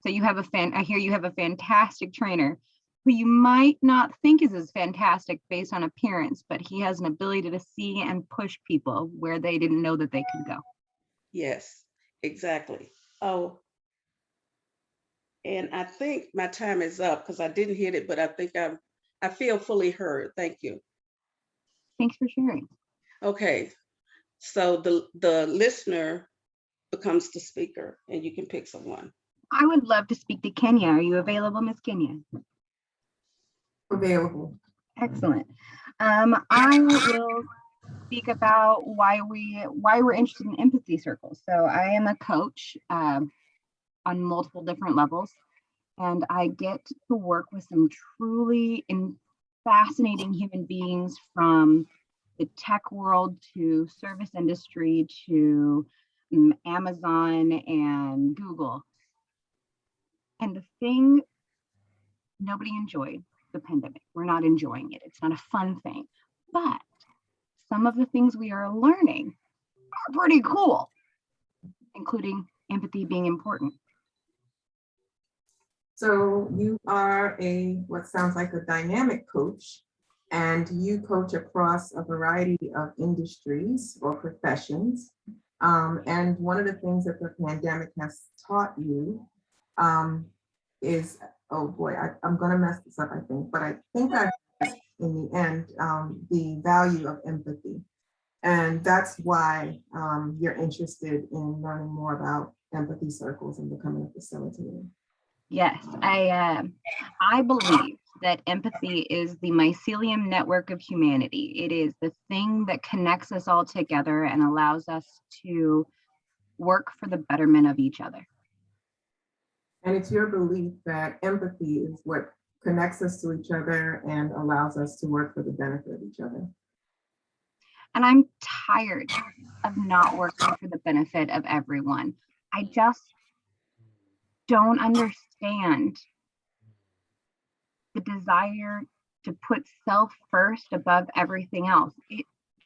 So you have I hear you have a fantastic trainer who you might not think is as fantastic based on appearance, but he has an ability to see and push people where they didn't know that they could go. Yes, exactly. Oh, and I think my time is up because I didn't hit it, but I think I feel fully heard. Thank you. Thanks for sharing. Okay, so the listener becomes the speaker and you can pick someone. I would love to speak to Kenya. Are you available, Miss Kenya? Available. Excellent. I will speak about why we're interested in empathy circles. So I am a coach on multiple different levels, and I get to work with some truly fascinating human beings from the tech world to service industry to Amazon and Google. And the thing nobody enjoyed, the pandemic. We're not enjoying it. It's not a fun thing. But some of the things we are learning are pretty cool, including empathy being important. So you are what sounds like a dynamic coach, and you coach across a variety of industries or professions. And one of the things that the pandemic has taught you is, oh boy, I'm gonna mess this up, I think, but I think in the end, the value of empathy. And that's why you're interested in learning more about empathy circles and becoming a facilitator. Yes, I believe that empathy is the mycelium network of humanity. It is the thing that connects us all together and allows us to work for the betterment of each other. And it's your belief that empathy is what connects us to each other and allows us to work for the benefit of each other. And I'm tired of not working for the benefit of everyone. I just don't understand the desire to put self first above everything else,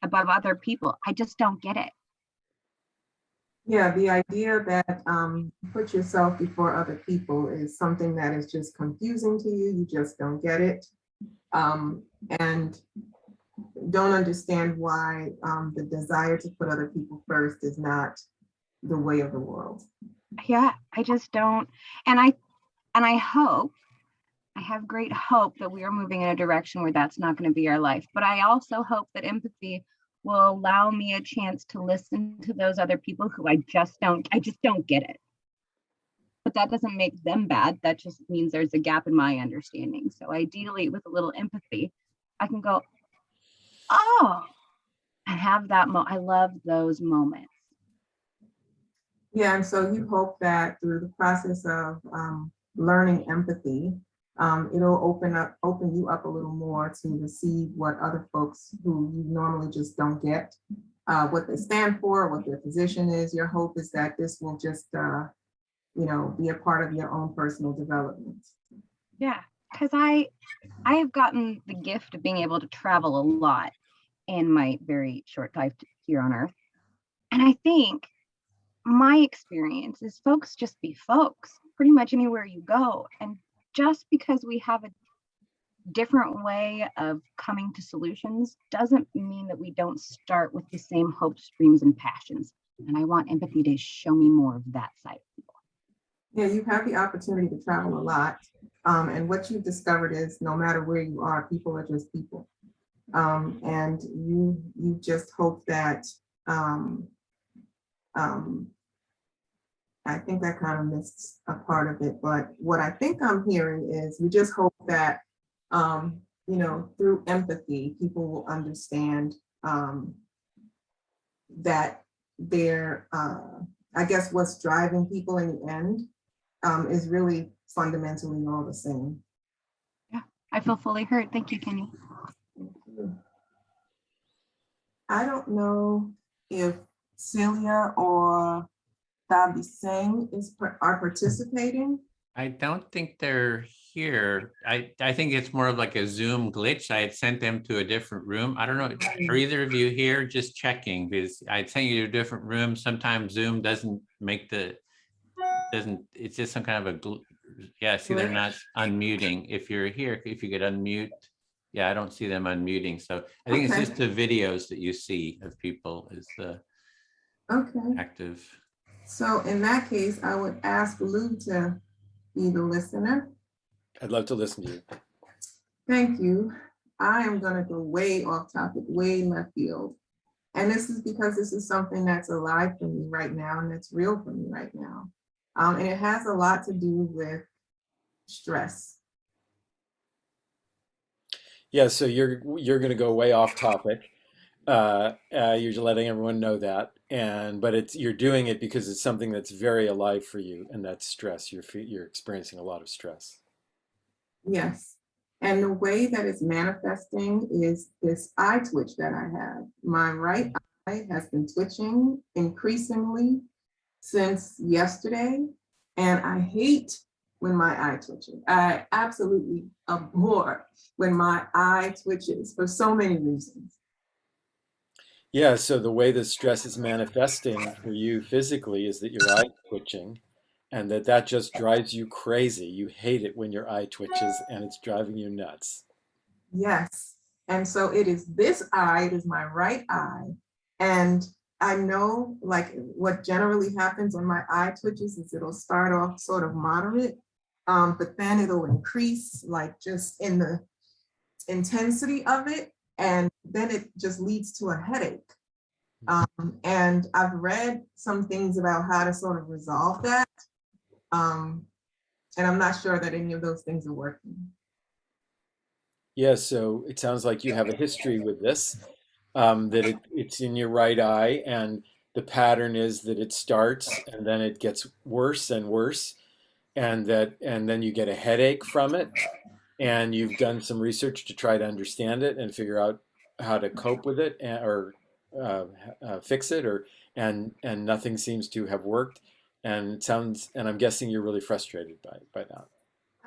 above other people. I just don't get it. Yeah, the idea that put yourself before other people is something that is just confusing to you. You just don't get it. And don't understand why the desire to put other people first is not the way of the world. Yeah, I just don't. And I hope, I have great hope that we are moving in a direction where that's not going to be our life. But I also hope that empathy will allow me a chance to listen to those other people who I just don't get it. But that doesn't make them bad. That just means there's a gap in my understanding. So ideally, with a little empathy, I can go, oh, I have that I love those moments. Yeah, and so you hope that through the process of learning empathy, it'll open you up a little more to receive what other folks who you normally just don't get, what they stand for, what their position is. Your hope is that this will just, be a part of your own personal development. Yeah, because I have gotten the gift of being able to travel a lot in my very short time here on Earth. And I think my experience is folks just be folks pretty much anywhere you go. And just because we have a different way of coming to solutions doesn't mean that we don't start with the same hopes, dreams, and passions. And I want empathy to show me more of that side of people. Yeah, you have the opportunity to travel a lot. And what you've discovered is no matter where you are, people are just people. And you just hope that, I think I kind of missed a part of it, but what I think I'm hearing is we just hope that, through empathy, people will understand that they're, I guess what's driving people in the end is really fundamentally all the same. Yeah, I feel fully heard. Thank you, Kenny. I don't know if Celia or Dabi Singh are participating. I don't think they're here. I think it's more of like a Zoom glitch. I had sent them to a different room. I don't know. Are either of you here? Just checking, because I sent you to a different room. Sometimes Zoom doesn't make it's just some kind of a, yeah, see, they're not unmuting. If you're here, if you could unmute. Yeah, I don't see them unmuting. So I think it's just the videos that you see of people is the active. So in that case, I would ask Lou to be the listener. I'd love to listen to you. Thank you. I am going to go way off topic, way left field. And this is because this is something that's alive for me right now and that's real for me right now. And it has a lot to do with stress. Yeah, so you're going to go way off topic. You're letting everyone know that, but you're doing it because it's something that's very alive for you, and that's stress. You're experiencing a lot of stress. Yes, and the way that it's manifesting is this eye twitch that I have. My right eye has been twitching increasingly since yesterday, and I hate when my eye twitches. I absolutely abhor when my eye twitches for so many reasons. Yeah, so the way the stress is manifesting for you physically is that your eye twitching, and that just drives you crazy. You hate it when your eye twitches and it's driving you nuts. Yes, and so it is this eye, it is my right eye, and I know like what generally happens when my eye twitches is it'll start off sort of moderate, but then it'll increase like just in the intensity of it. And then it just leads to a headache. And I've read some things about how to sort of resolve that. And I'm not sure that any of those things are working. Yeah, so it sounds like you have a history with this, that it's in your right eye, and the pattern is that it starts and then it gets worse and worse, and then you get a headache from it. And you've done some research to try to understand it and figure out how to cope with it or fix it, and nothing seems to have worked. And I'm guessing you're really frustrated by that.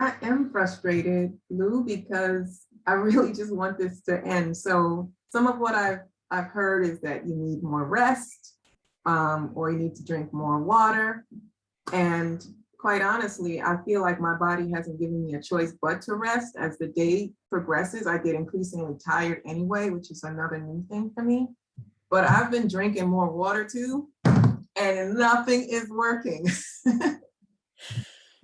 I am frustrated, Lou, because I really just want this to end. So some of what I've heard is that you need more rest, or you need to drink more water. And quite honestly, I feel like my body hasn't given me a choice but to rest. As the day progresses, I get increasingly tired anyway, which is another new thing for me. But I've been drinking more water too, and nothing is working.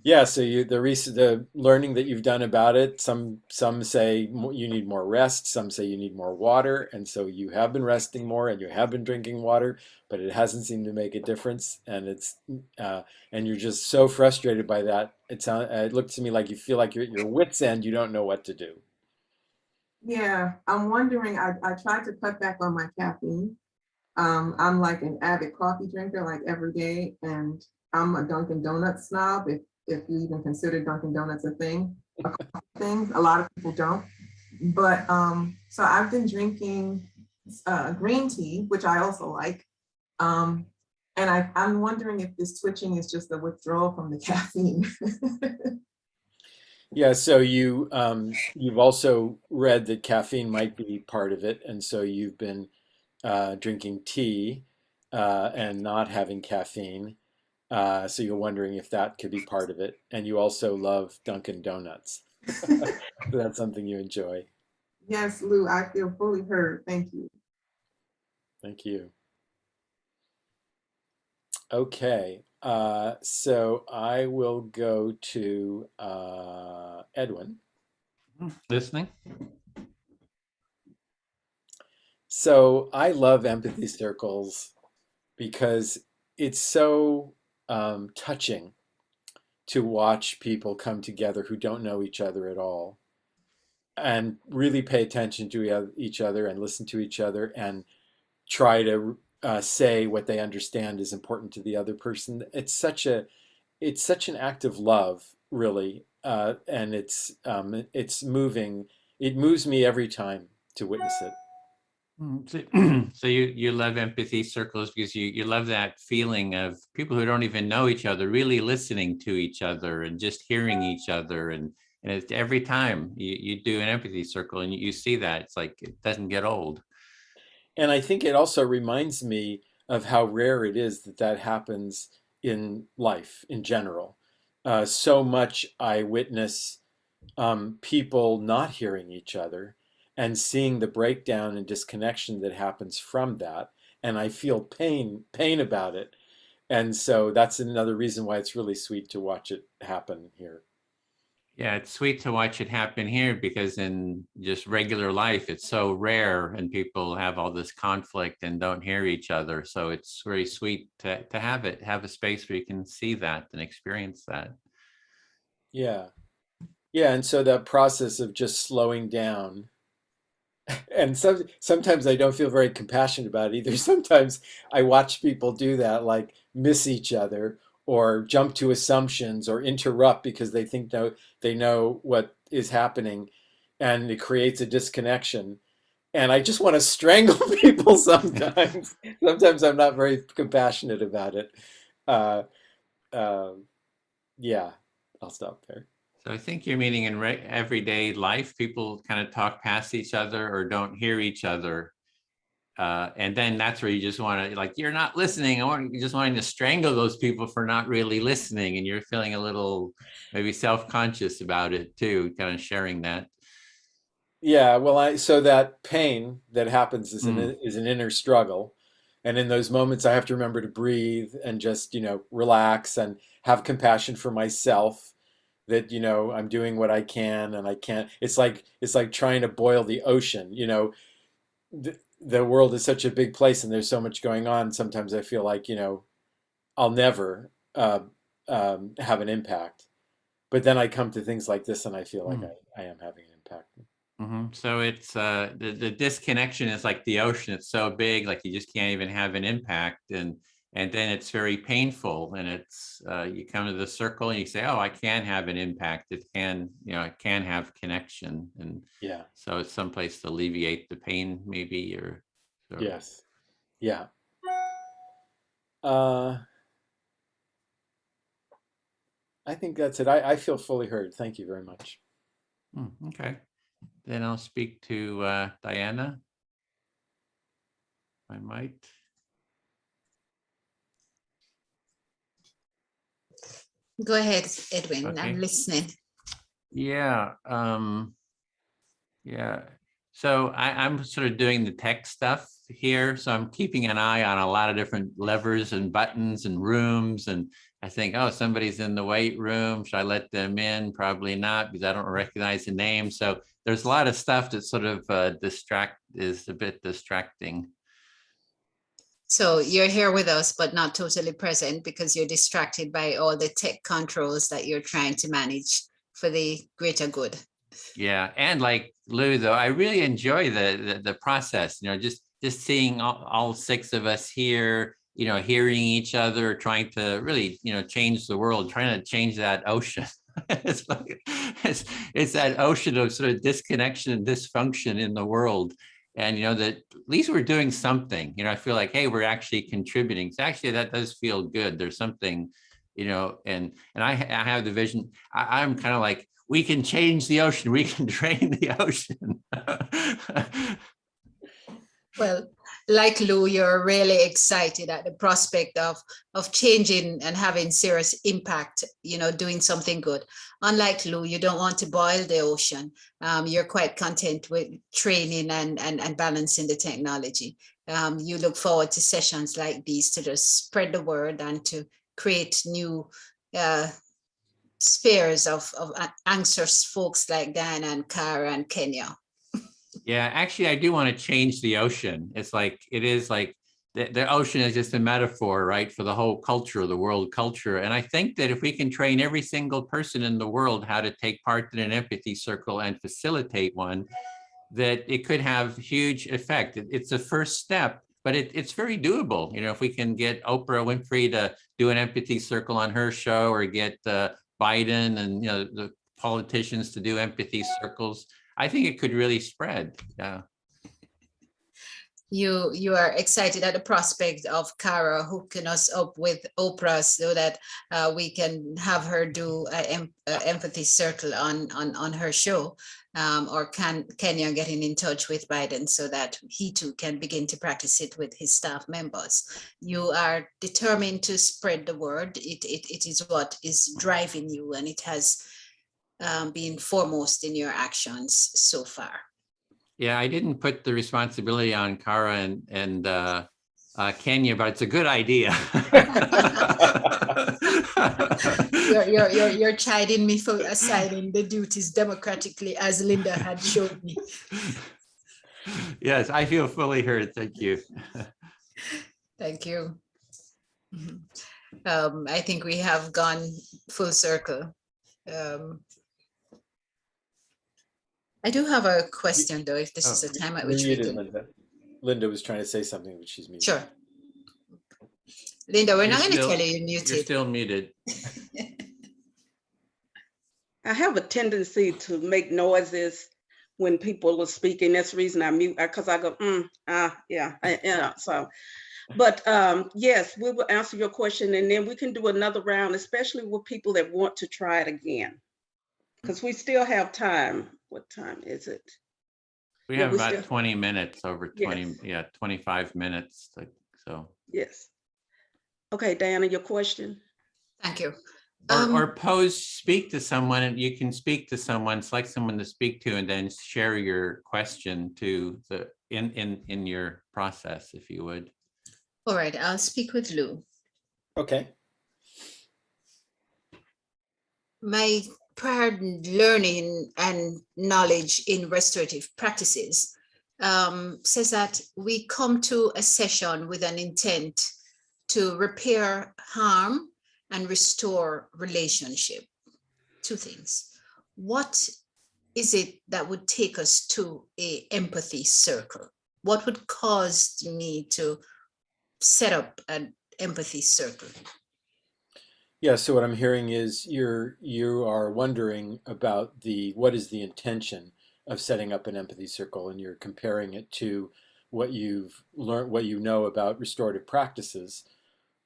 Yeah, so the learning that you've done about it, some say you need more rest, some say you need more water, and so you have been resting more and you have been drinking water, but it hasn't seemed to make a difference, and and you're just so frustrated by that. It looked to me like you feel like you're at your wit's end, you don't know what to do. Yeah, I'm wondering, I tried to cut back on my caffeine. I'm like an avid coffee drinker, like every day, and I'm a Dunkin' Donuts snob, if you even consider Dunkin' Donuts a thing. A lot of people don't. But so I've been drinking green tea, which I also like. And I'm wondering if this switching is just a withdrawal from the caffeine. Yeah, so you've also read that caffeine might be part of it, and so you've been drinking tea and not having caffeine. So you're wondering if that could be part of it. And you also love Dunkin' Donuts. So that's something you enjoy. Yes, Lou, I feel fully heard. Thank you. Thank you. Okay, so I will go to Edwin. Listening. So I love empathy circles because it's so touching to watch people come together who don't know each other at all and really pay attention to each other and listen to each other and try to say what they understand is important to the other person. It's such an act of love, really, and it's moving. It moves me every time to witness it. So you love empathy circles because you love that feeling of people who don't even know each other really listening to each other and just hearing each other, and it's every time you do an empathy circle and you see that, it's like it doesn't get old. And I think it also reminds me of how rare it is that that happens in life in general. So much I witness people not hearing each other and seeing the breakdown and disconnection that happens from that. And I feel pain about it. And so that's another reason why it's really sweet to watch it happen here. Yeah, it's sweet to watch it happen here because in just regular life, it's so rare and people have all this conflict and don't hear each other. So it's very sweet to have a space where you can see that and experience that. Yeah. Yeah. And so that process of just slowing down, and sometimes I don't feel very compassionate about it either. Sometimes I watch people do that, like miss each other or jump to assumptions or interrupt because they think they know what is happening, and it creates a disconnection. And I just want to strangle people sometimes. Sometimes I'm not very compassionate about it. Uh, yeah, I'll stop there. So I think you're meaning in everyday life, people kind of talk past each other or don't hear each other. And then that's where you just want to, like, you're not listening. You just wanting to strangle those people for not really listening. And you're feeling a little maybe self-conscious about it too, kind of sharing that. Yeah, well, so that pain that happens is an inner struggle. And in those moments, I have to remember to breathe and just, relax and have compassion for myself that, I'm doing what I can and I can't. It's like trying to boil the ocean, the world is such a big place and there's so much going on. Sometimes I feel like, I'll never have an impact. But then I come to things like this and I feel like I am having an impact. So it's the disconnection is like the ocean. It's so big, like you just can't even have an impact, and then it's very painful. And it's you come to the circle and you say, "Oh, I can have an impact. It can, it can have connection." And Yeah. So it's someplace to alleviate the pain, maybe, or so. Yes. Yeah. I think that's it. I feel fully heard. Thank you very much. Okay. Then I'll speak to Diana. I might. Go ahead, Edwin. Okay. I'm listening. Yeah. Yeah. So I'm sort of doing the tech stuff here. So I'm keeping an eye on a lot of different levers and buttons and rooms. And I think, oh, somebody's in the weight room. Should I let them in? Probably not, because I don't recognize the name. So there's a lot of stuff that sort of is a bit distracting. So you're here with us, but not totally present because you're distracted by all the tech controls that you're trying to manage for the greater good. Yeah, and like Lou, though, I really enjoy the process. You know, just seeing all 6 of us here, you know, hearing each other, trying to really, you know, change the world, trying to change that ocean. It's like it's that ocean of sort of disconnection and dysfunction in the world. And you know that at least we're doing something. You know, I feel like, hey, we're actually contributing. So actually, that does feel good. There's something, you know, and I have the vision. I'm kind of like, we can change the ocean. We can drain the ocean. Well, like Lou, you're really excited at the prospect of changing and having serious impact, you know, doing something good. Unlike Lou, you don't want to boil the ocean. You're quite content with training and balancing the technology. You look forward to sessions like these to just spread the word and to create new spheres of anxious folks like Diana and Cara and Kenya. Yeah, actually, I do want to change the ocean. It's like, it is like the ocean is just a metaphor, right, for the whole culture, the world culture. And I think that if we can train every single person in the world how to take part in an empathy circle and facilitate one, that it could have huge effect. It's a first step, but it's very doable. You know, if we can get Oprah Winfrey to do an empathy circle on her show, or get Biden and, you know, the politicians to do empathy circles, I think it could really spread. Yeah. You are excited at the prospect of Cara hooking us up with Oprah so that we can have her do an empathy circle on her show, or Kenya getting in touch with Biden so that he too can begin to practice it with his staff members. You are determined to spread the word. It is what is driving you, and it has been foremost in your actions so far. Yeah, I didn't put the responsibility on Cara and Kenya, but it's a good idea. You're chiding me for assigning the duties democratically as Linda had showed me. Yes, I feel fully heard. Thank you. Thank you. I think we have gone full circle. I do have a question though, if this is a time at which we can. Linda was trying to say something, but she's muted. Sure. Linda, we're not going to tell you you're muted. You're still muted. I have a tendency to make noises when people are speaking. That's the reason I mute, because I go, yeah. So, but yes, we will answer your question, and then we can do another round, especially with people that want to try it again, because we still have time. What time is it? We have about 20 minutes, over 20, yes. 25 minutes. So. Yes. Okay, Diana, your question. Thank you. Or speak to someone, and you can speak to someone, select someone to speak to, and then share your question to the in your process, if you would. All right, I'll speak with Lou. Okay. My prior learning and knowledge in restorative practices says that we come to a session with an intent to repair harm and restore relationship. Two things. What is it that would take us to an empathy circle? What would cause me to set up an empathy circle? Yeah, so what I'm hearing is you are wondering about what is the intention of setting up an empathy circle, and you're comparing it to what you've learned, what you know about restorative practices.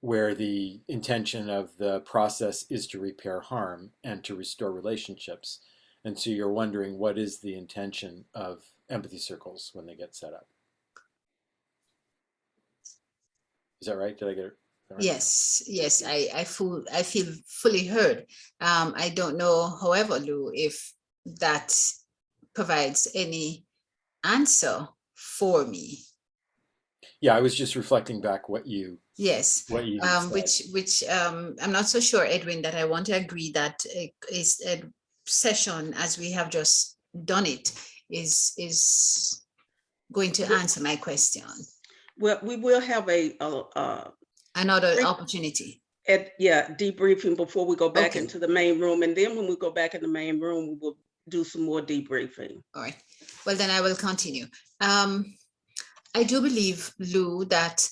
where the intention of the process is to repair harm and to restore relationships. And so you're wondering, what is the intention of empathy circles when they get set up? Is that right? Did I get it? Right? Yes, yes, I feel fully heard. I don't know, however, Lou, if that provides any answer for me. Yeah, I was just reflecting back what you Yes, said. which I'm not so sure, Edwin, that I want to agree that is a session as we have just done it is going to answer my question. Well, we will have Another opportunity. Debriefing before we go back Okay. into the main room. And then when we go back in the main room, we will do some more debriefing. All right. Well, then I will continue. I do believe, Lou, that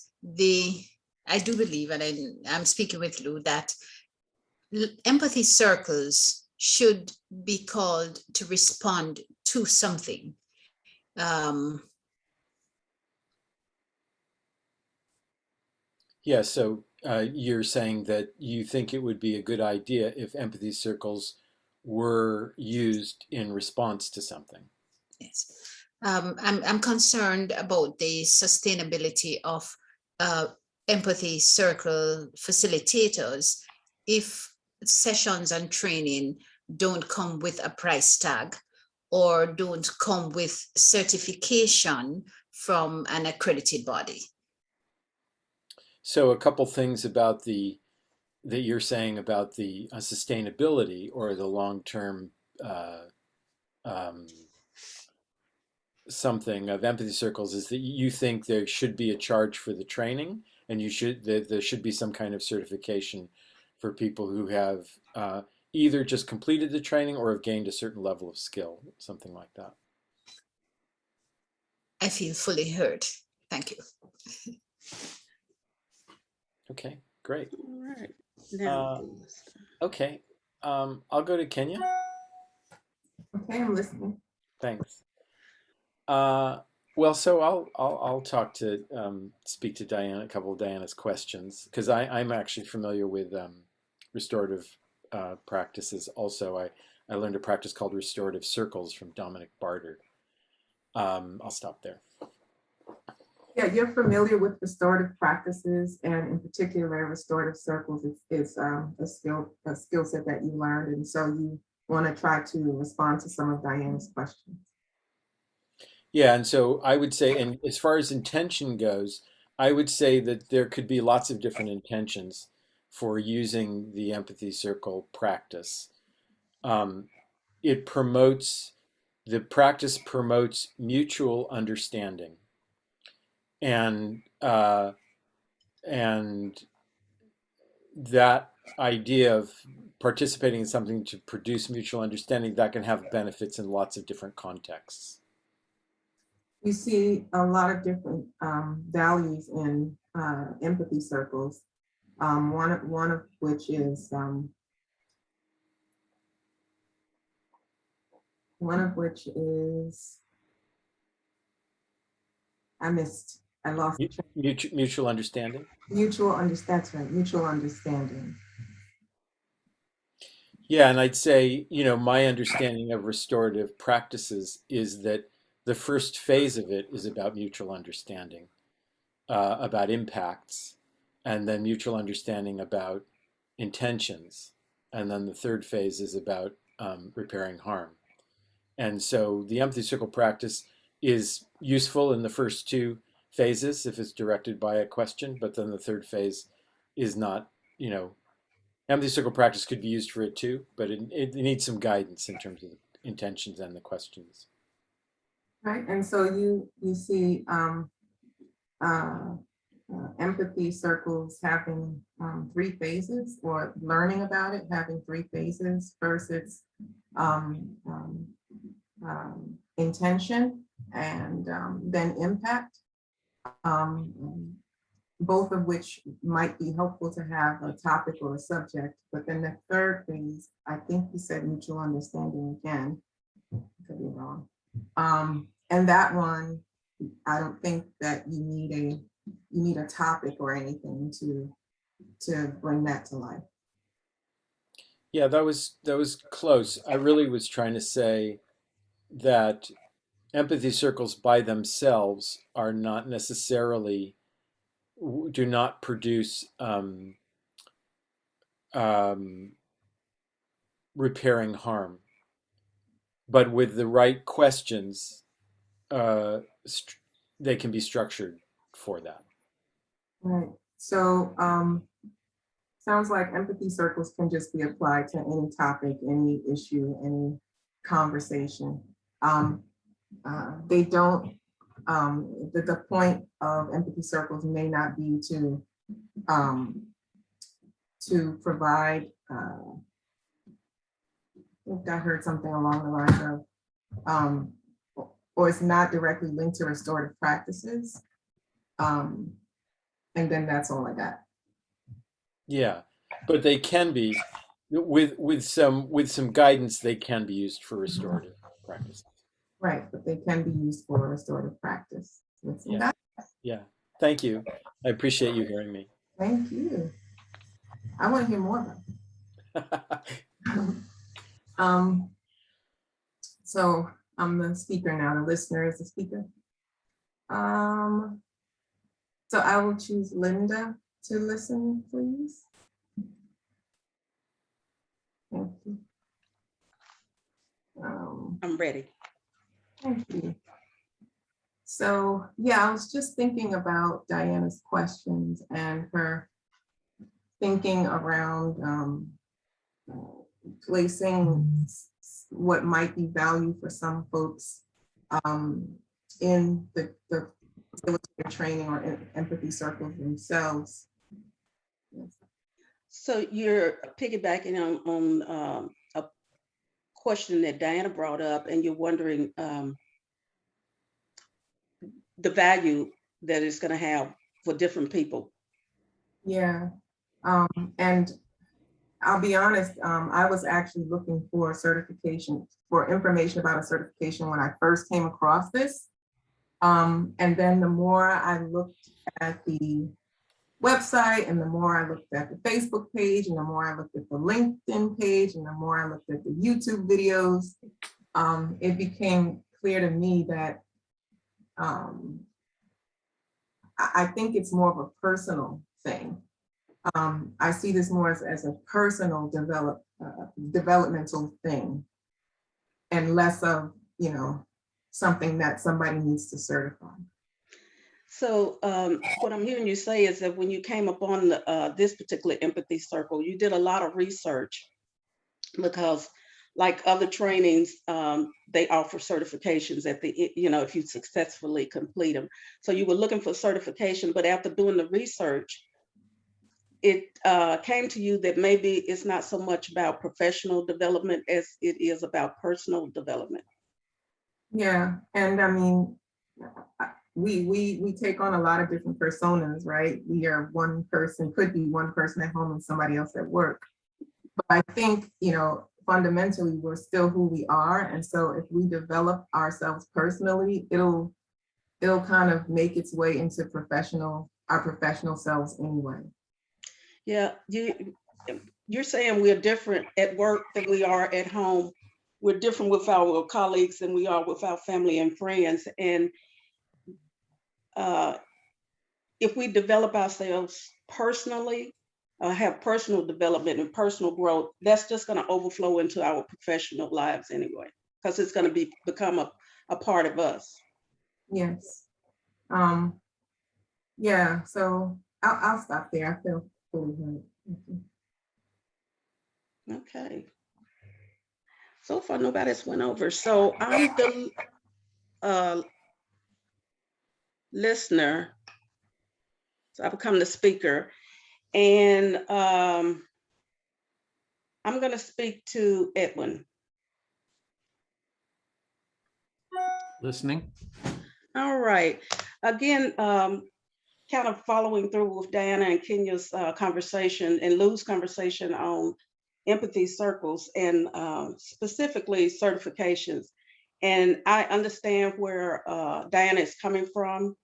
I do believe, and I'm speaking with Lou, that empathy circles should be called to respond to something. Yeah, so you're saying that you think it would be a good idea if empathy circles were used in response to something. Yes. I'm concerned about the sustainability of empathy circle facilitators if sessions and training don't come with a price tag or don't come with certification from an accredited body. So a couple things about that you're saying about the sustainability or the long-term something of empathy circles is that you think there should be a charge for the training, and there should be some kind of certification for people who have either just completed the training or have gained a certain level of skill, something like that. I feel fully heard. Thank you. Okay, great. All right. Now, Okay, I'll go to Kenya. Okay, I'm listening. Thanks. Well, so I'll talk to speak to Diana, a couple of Diana's questions, because I'm actually familiar with restorative practices. Also, I learned a practice called restorative circles from Dominic Barter. I'll stop there. Yeah, you're familiar with restorative practices, and in particular, restorative circles is a skill set that you learned, and so you want to try to respond to some of Diana's questions. Yeah, and so I would say, and as far as intention goes, I would say that there could be lots of different intentions for using the empathy circle practice. The practice promotes mutual understanding, and that idea of participating in something to produce mutual understanding, that can have benefits in lots of different contexts. You see a lot of different values in empathy circles. One of which is I lost mutual understanding. Mutual understanding. Yeah, and I'd say, my understanding of restorative practices is that the first phase of it is about mutual understanding, about impacts, and then mutual understanding about intentions. And then the third phase is about repairing harm. And so the empathy circle practice is useful in the first two phases if it's directed by a question, but then the third phase is not, empathy circle practice could be used for it too, but it needs some guidance in terms of the intentions and the questions. Right, and so you see empathy circles having 3 phases, or learning about it having 3 phases. First, it's intention, and then impact, both of which might be helpful to have a topic or a subject. But then the third phase, I think you said mutual understanding again, I could be wrong. And that one, I don't think that you need a topic or anything to to bring that to life. Yeah, that was close. I really was trying to say that empathy circles by themselves are not necessarily, do not produce repairing harm, but with the right questions, they can be structured for that. Right. So sounds like empathy circles can just be applied to any topic, any issue, any conversation. They don't, the point of empathy circles may not be to provide, I think I heard something along the lines of, or it's not directly linked to restorative practices. And then that's all I got. Yeah, but they can be, with some guidance, they can be used for restorative practices. Right, but they can be used for restorative practice. With some Yeah. guidance. Yeah. Thank you. I appreciate you hearing me. Thank you. I want to hear more about it. So I'm the speaker now. The listener is the speaker. So I will choose Linda to listen, please. Thank you. I'm ready. Thank you. So yeah, I was just thinking about Diana's questions and her thinking around placing what might be value for some folks in the facilitator training or empathy circles themselves. So you're piggybacking on a question that Diana brought up, and you're wondering the value that it's going to have for different people. Yeah, and I'll be honest, I was actually looking for certification, for information about a certification when I first came across this. And then the more I looked at the website and the more I looked at the Facebook page and the more I looked at the LinkedIn page and the more I looked at the YouTube videos, it became clear to me that I think it's more of a personal thing. I see this more as a personal developmental thing and less of, something that somebody needs to certify. So what I'm hearing you say is that when you came upon this particular empathy circle, you did a lot of research, because like other trainings, they offer certifications at the, if you successfully complete them. So you were looking for certification, but after doing the research, it came to you that maybe it's not so much about professional development as it is about personal development. Yeah, and I mean, we take on a lot of different personas, right? We are one person, could be one person at home and somebody else at work. But I think, fundamentally, we're still who we are. And so if we develop ourselves personally, it'll kind of make its way into our professional selves anyway. Yeah, you're saying we're different at work than we are at home. We're different with our colleagues than we are with our family and friends. And if we develop ourselves personally, have personal development and personal growth, that's just going to overflow into our professional lives anyway, because it's going to become a part of us. Yes. Yeah, so I'll stop there. I feel fully heard. Okay. So far, nobody's went over. So I'm the listener. So I become the speaker. And I'm going to speak to Edwin. Listening. All right. Again, kind of following through with Diana and Kenya's conversation and Lou's conversation on empathy circles and specifically certifications. And I understand where Diana is coming from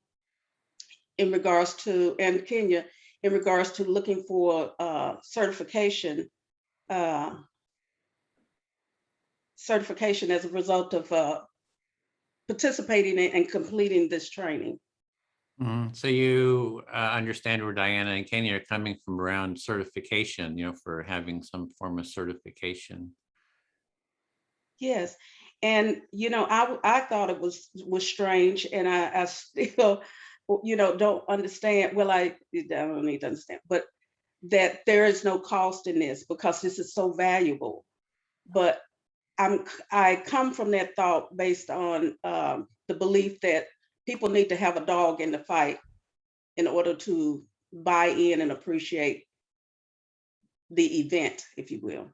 in regards to, and Kenya, in regards to looking for certification as a result of participating in and completing this training. So you understand where Diana and Kenny are coming from around certification, for having some form of certification. Yes, and I thought it was strange, and I still don't understand. Well, I don't need to understand, but that there is no cost in this because this is so valuable. But I come from that thought based on the belief that people need to have a dog in the fight in order to buy in and appreciate the event, if you will.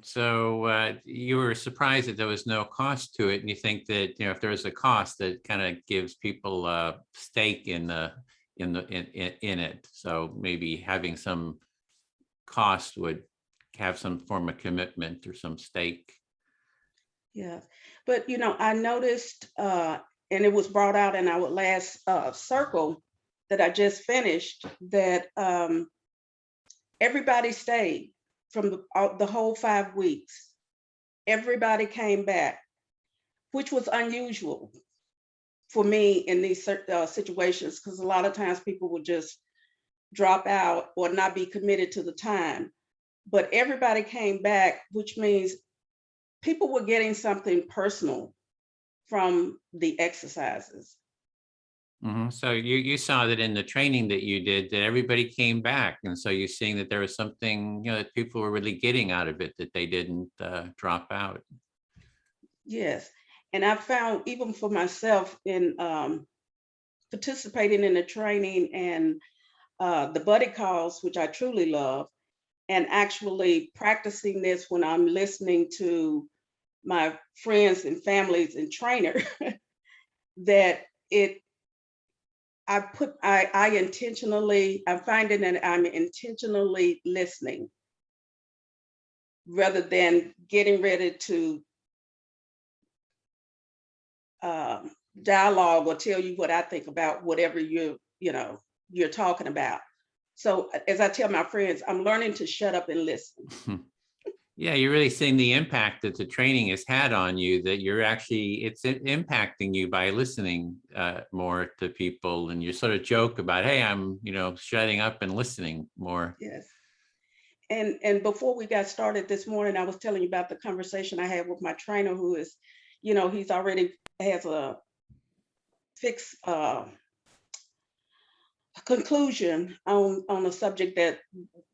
So you were surprised that there was no cost to it, and you think that if there's a cost, that kind of gives people a stake in it. So maybe having some cost would have some form of commitment or some stake. Yeah, but I noticed, and it was brought out in our last circle that I just finished, that everybody stayed from the whole 5 weeks. Everybody came back, which was unusual for me in these situations, because a lot of times people would just drop out or not be committed to the time. But everybody came back, which means people were getting something personal from the exercises. So you saw that in the training that you did, that everybody came back. And so you're seeing that there was something, that people were really getting out of it, that they didn't drop out. Yes. And I found, even for myself, in participating in the training and the buddy calls, which I truly love, and actually practicing this when I'm listening to my friends and families and trainer, that I'm finding that I'm intentionally listening rather than getting ready to dialogue or tell you what I think about whatever you're talking about. So as I tell my friends, I'm learning to shut up and listen. Yeah, you're really seeing the impact that the training has had on you, that it's impacting you by listening more to people. And you sort of joke about, hey, I'm, shutting up and listening more. Yes. And before we got started this morning, I was telling you about the conversation I had with my trainer, who is, he's already has a fixed conclusion on a subject that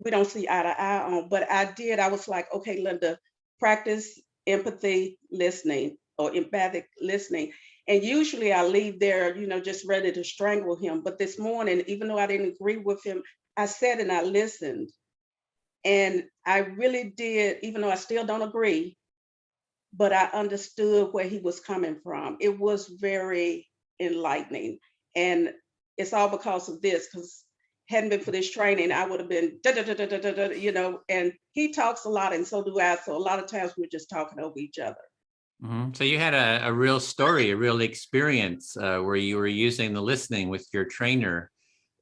we don't see eye to eye on. But I was like, okay, Linda, practice empathy listening or empathic listening. And usually I leave there, just ready to strangle him. But this morning, even though I didn't agree with him, I sat and I listened. And I really did, even though I still don't agree, but I understood where he was coming from. It was very enlightening. And it's all because of this, because hadn't been for this training, I would have been, and he talks a lot and so do I. So a lot of times we're just talking over each other. So you had a real story, a real experience where you were using the listening with your trainer.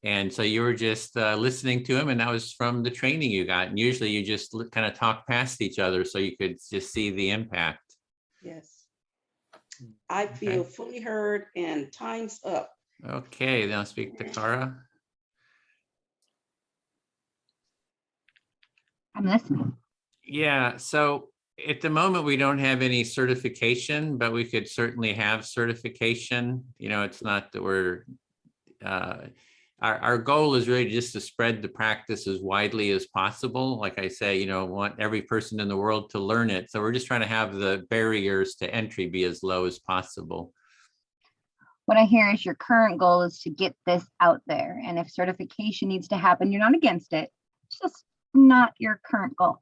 And so you were just listening to him, and that was from the training you got. And usually you just kind of talk past each other so you could just see the impact. Yes. I feel fully heard, and time's up. Okay, then I'll speak to Cara. I'm listening. Yeah, so at the moment we don't have any certification, but we could certainly have certification. It's not that we're our goal is really just to spread the practice as widely as possible. Like I say, want every person in the world to learn it. So we're just trying to have the barriers to entry be as low as possible. What I hear is your current goal is to get this out there. And if certification needs to happen, you're not against it. It's just not your current goal.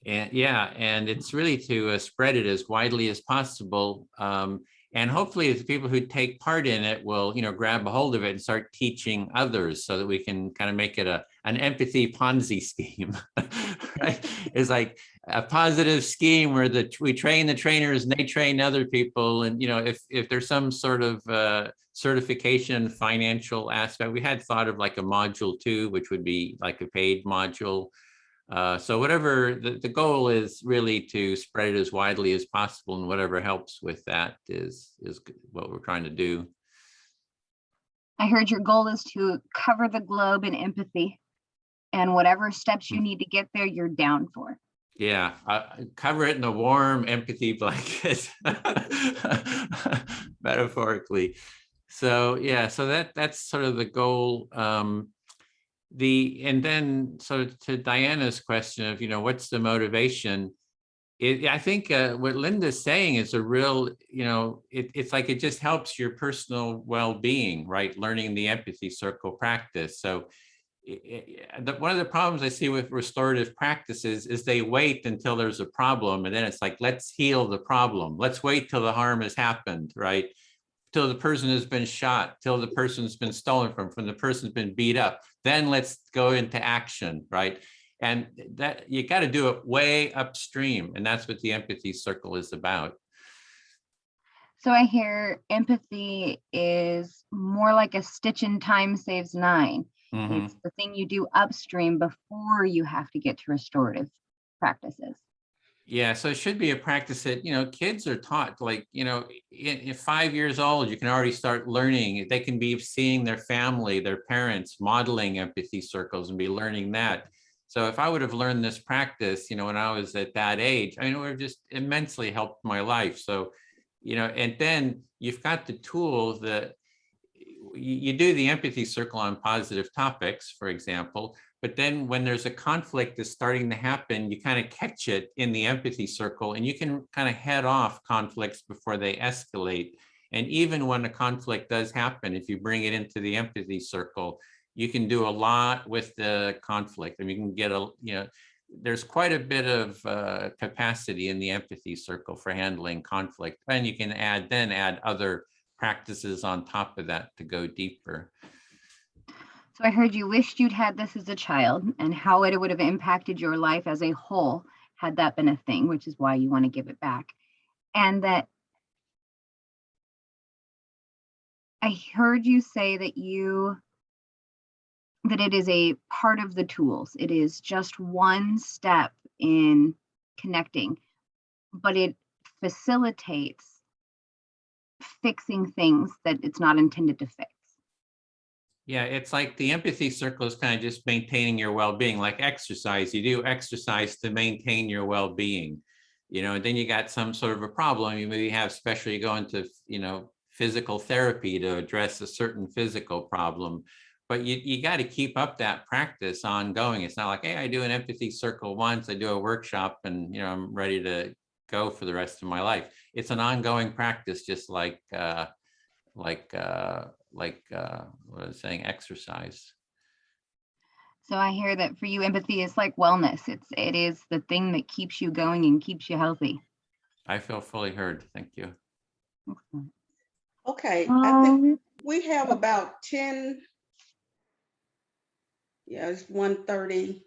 And yeah, and it's really to spread it as widely as possible. And hopefully the people who take part in it will, grab a hold of it and start teaching others so that we can kind of make it an empathy Ponzi scheme. Right? It's like a positive scheme where we train the trainers and they train other people. And, you know, if there's some sort of certification financial aspect, we had thought of like a module 2, which would be like a paid module. So whatever the goal is, really to spread it as widely as possible, and whatever helps with that is what we're trying to do. I heard your goal is to cover the globe in empathy, and whatever steps you need to get there, you're down for. Yeah, cover it in a warm empathy blanket, metaphorically. So yeah, so that's sort of the goal. And then sort of to Diana's question of, you know, what's the motivation? I think what Linda's saying is a real, you know, it's like it just helps your personal well-being, right? Learning the empathy circle practice. So one of the problems I see with restorative practices is they wait until there's a problem, and then it's like, let's heal the problem. Let's wait till the harm has happened, right? Till the person has been shot, till the person's been stolen from the person's been beat up. Then let's go into action, right? And that you got to do it way upstream, and that's what the empathy circle is about. So I hear empathy is more like a stitch in time saves 9. Mm-hmm. It's the thing you do upstream before you have to get to restorative practices. Yeah, so it should be a practice that, you know, kids are taught, like, you know, in 5 years old, you can already start learning. They can be seeing their family, their parents modeling empathy circles and be learning that. So if I would have learned this practice, you know, when I was at that age, I know it would have just immensely helped my life. So, you know, and then you've got the tools that you do the empathy circle on positive topics, for example, but then when there's a conflict that's starting to happen, you kind of catch it in the empathy circle, and you can kind of head off conflicts before they escalate. And even when a conflict does happen, if you bring it into the empathy circle, you can do a lot with the conflict. I mean, you can get you know, there's quite a bit of capacity in the empathy circle for handling conflict. And you can add other practices on top of that to go deeper. So I heard you wished you'd had this as a child, and how it would have impacted your life as a whole had that been a thing, which is why you want to give it back. And that I heard you say that it is a part of the tools. It is just one step in connecting, but it facilitates fixing things that it's not intended to fix. Yeah, it's like the empathy circle is kind of just maintaining your well-being, like exercise. You do exercise to maintain your well-being, you know, and then you got some sort of a problem. You maybe have, especially you go into, you know, physical therapy to address a certain physical problem. But you got to keep up that practice ongoing. It's not like, hey, I do an empathy circle once, I do a workshop, and, you know, I'm ready to go for the rest of my life. It's an ongoing practice, just like what I was saying, exercise. So I hear that for you, empathy is like wellness. It is the thing that keeps you going and keeps you healthy. I feel fully heard. Thank you. Excellent. Okay, I think we have about 10. Yeah, it's 1:30.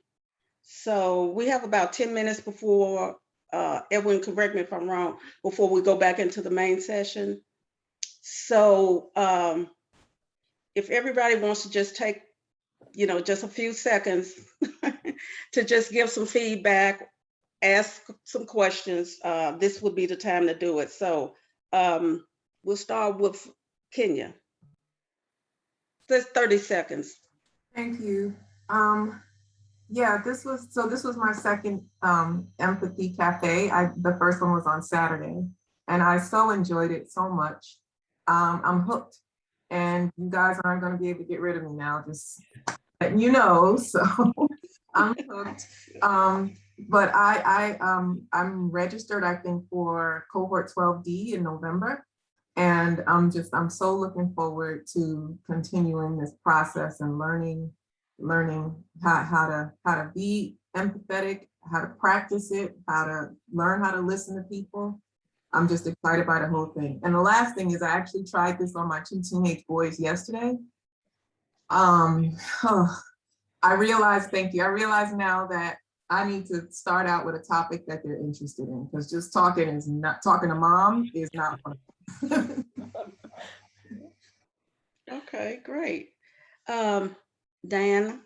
So we have about 10 minutes before, Edwin, correct me if I'm wrong, before we go back into the main session. So if everybody wants to just take, you know, just a few seconds to just give some feedback, ask some questions, this would be the time to do it. So we'll start with Kenya. Just 30 seconds. Thank you. Yeah, this was my second empathy cafe. The first one was on Saturday, and I so enjoyed it so much. I'm hooked, and you guys aren't going to be able to get rid of me now, just letting you know. So I'm hooked. But I'm registered, I think, for cohort 12D in November. And I'm so looking forward to continuing this process and learning how to be empathetic, how to practice it, how to learn how to listen to people. I'm just excited by the whole thing. And the last thing is I actually tried this on my 2 teenage boys yesterday. I realize now that I need to start out with a topic that they're interested in, because just talking to mom is not fun. Okay, great. Diana?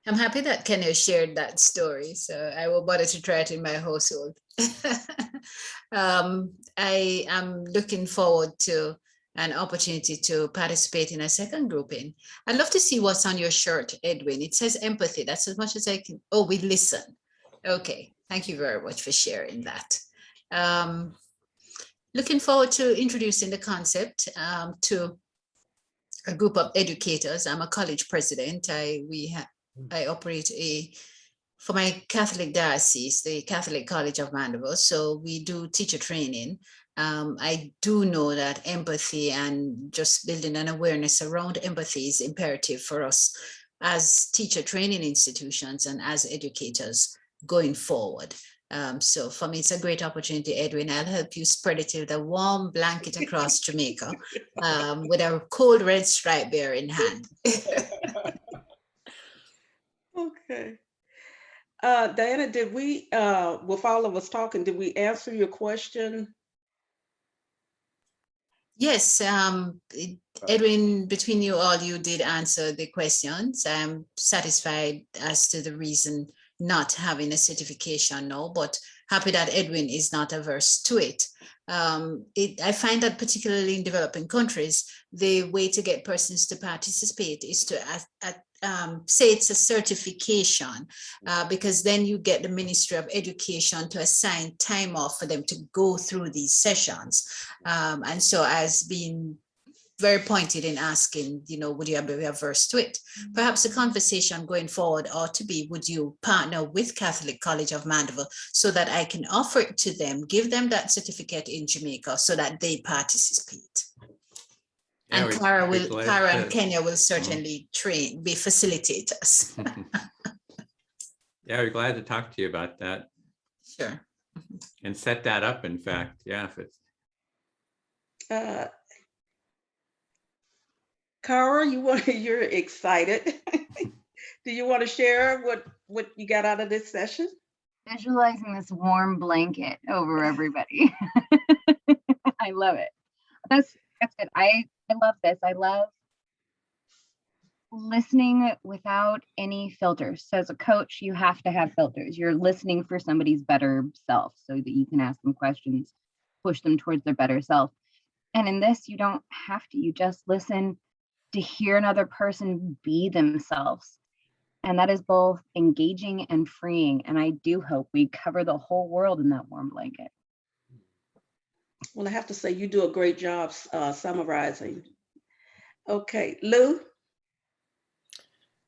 I'm happy that Kenya shared that story, so I will bother to try it in my household. I am looking forward to an opportunity to participate in a second grouping. I'd love to see what's on your shirt, Edwin. It says empathy. That's as much as I can. Oh, we listen. Okay, thank you very much for sharing that. Looking forward to introducing the concept to a group of educators. I'm a college president. I operate for my Catholic diocese, the Catholic College of Mandeville. So we do teacher training. I do know that empathy and just building an awareness around empathy is imperative for us as teacher training institutions and as educators going forward. So for me, it's a great opportunity, Edwin. I'll help you spread it with a warm blanket across Jamaica with a cold red stripe bear in hand. Okay. Diana, did we, with all of us talking, did we answer your question? Yes, Edwin, between you all, you did answer the questions. I'm satisfied as to the reason not having a certification now, but happy that Edwin is not averse to it. I find that particularly in developing countries, the way to get persons to participate is to say it's a certification, because then you get the Ministry of Education to assign time off for them to go through these sessions. And so as being very pointed in asking, would you be averse to it? Perhaps the conversation going forward ought to be, would you partner with Catholic College of Mandeville so that I can offer it to them, give them that certificate in Jamaica so that they participate? Yeah, And Cara and to, Kenya will certainly be facilitators. Yeah, we're glad to talk to you about that. Sure. And set that up, in fact, yeah. If it's Cara, you're excited. Do you want to share what you got out of this session? Visualizing this warm blanket over everybody. I love it. That's good. I love this. I love listening without any filters. So as a coach, you have to have filters. You're listening for somebody's better self so that you can ask them questions, push them towards their better self. And in this, you don't have to. You just listen to hear another person be themselves. And that is both engaging and freeing. And I do hope we cover the whole world in that warm blanket. Well, I have to say you do a great job summarizing. Okay, Lou?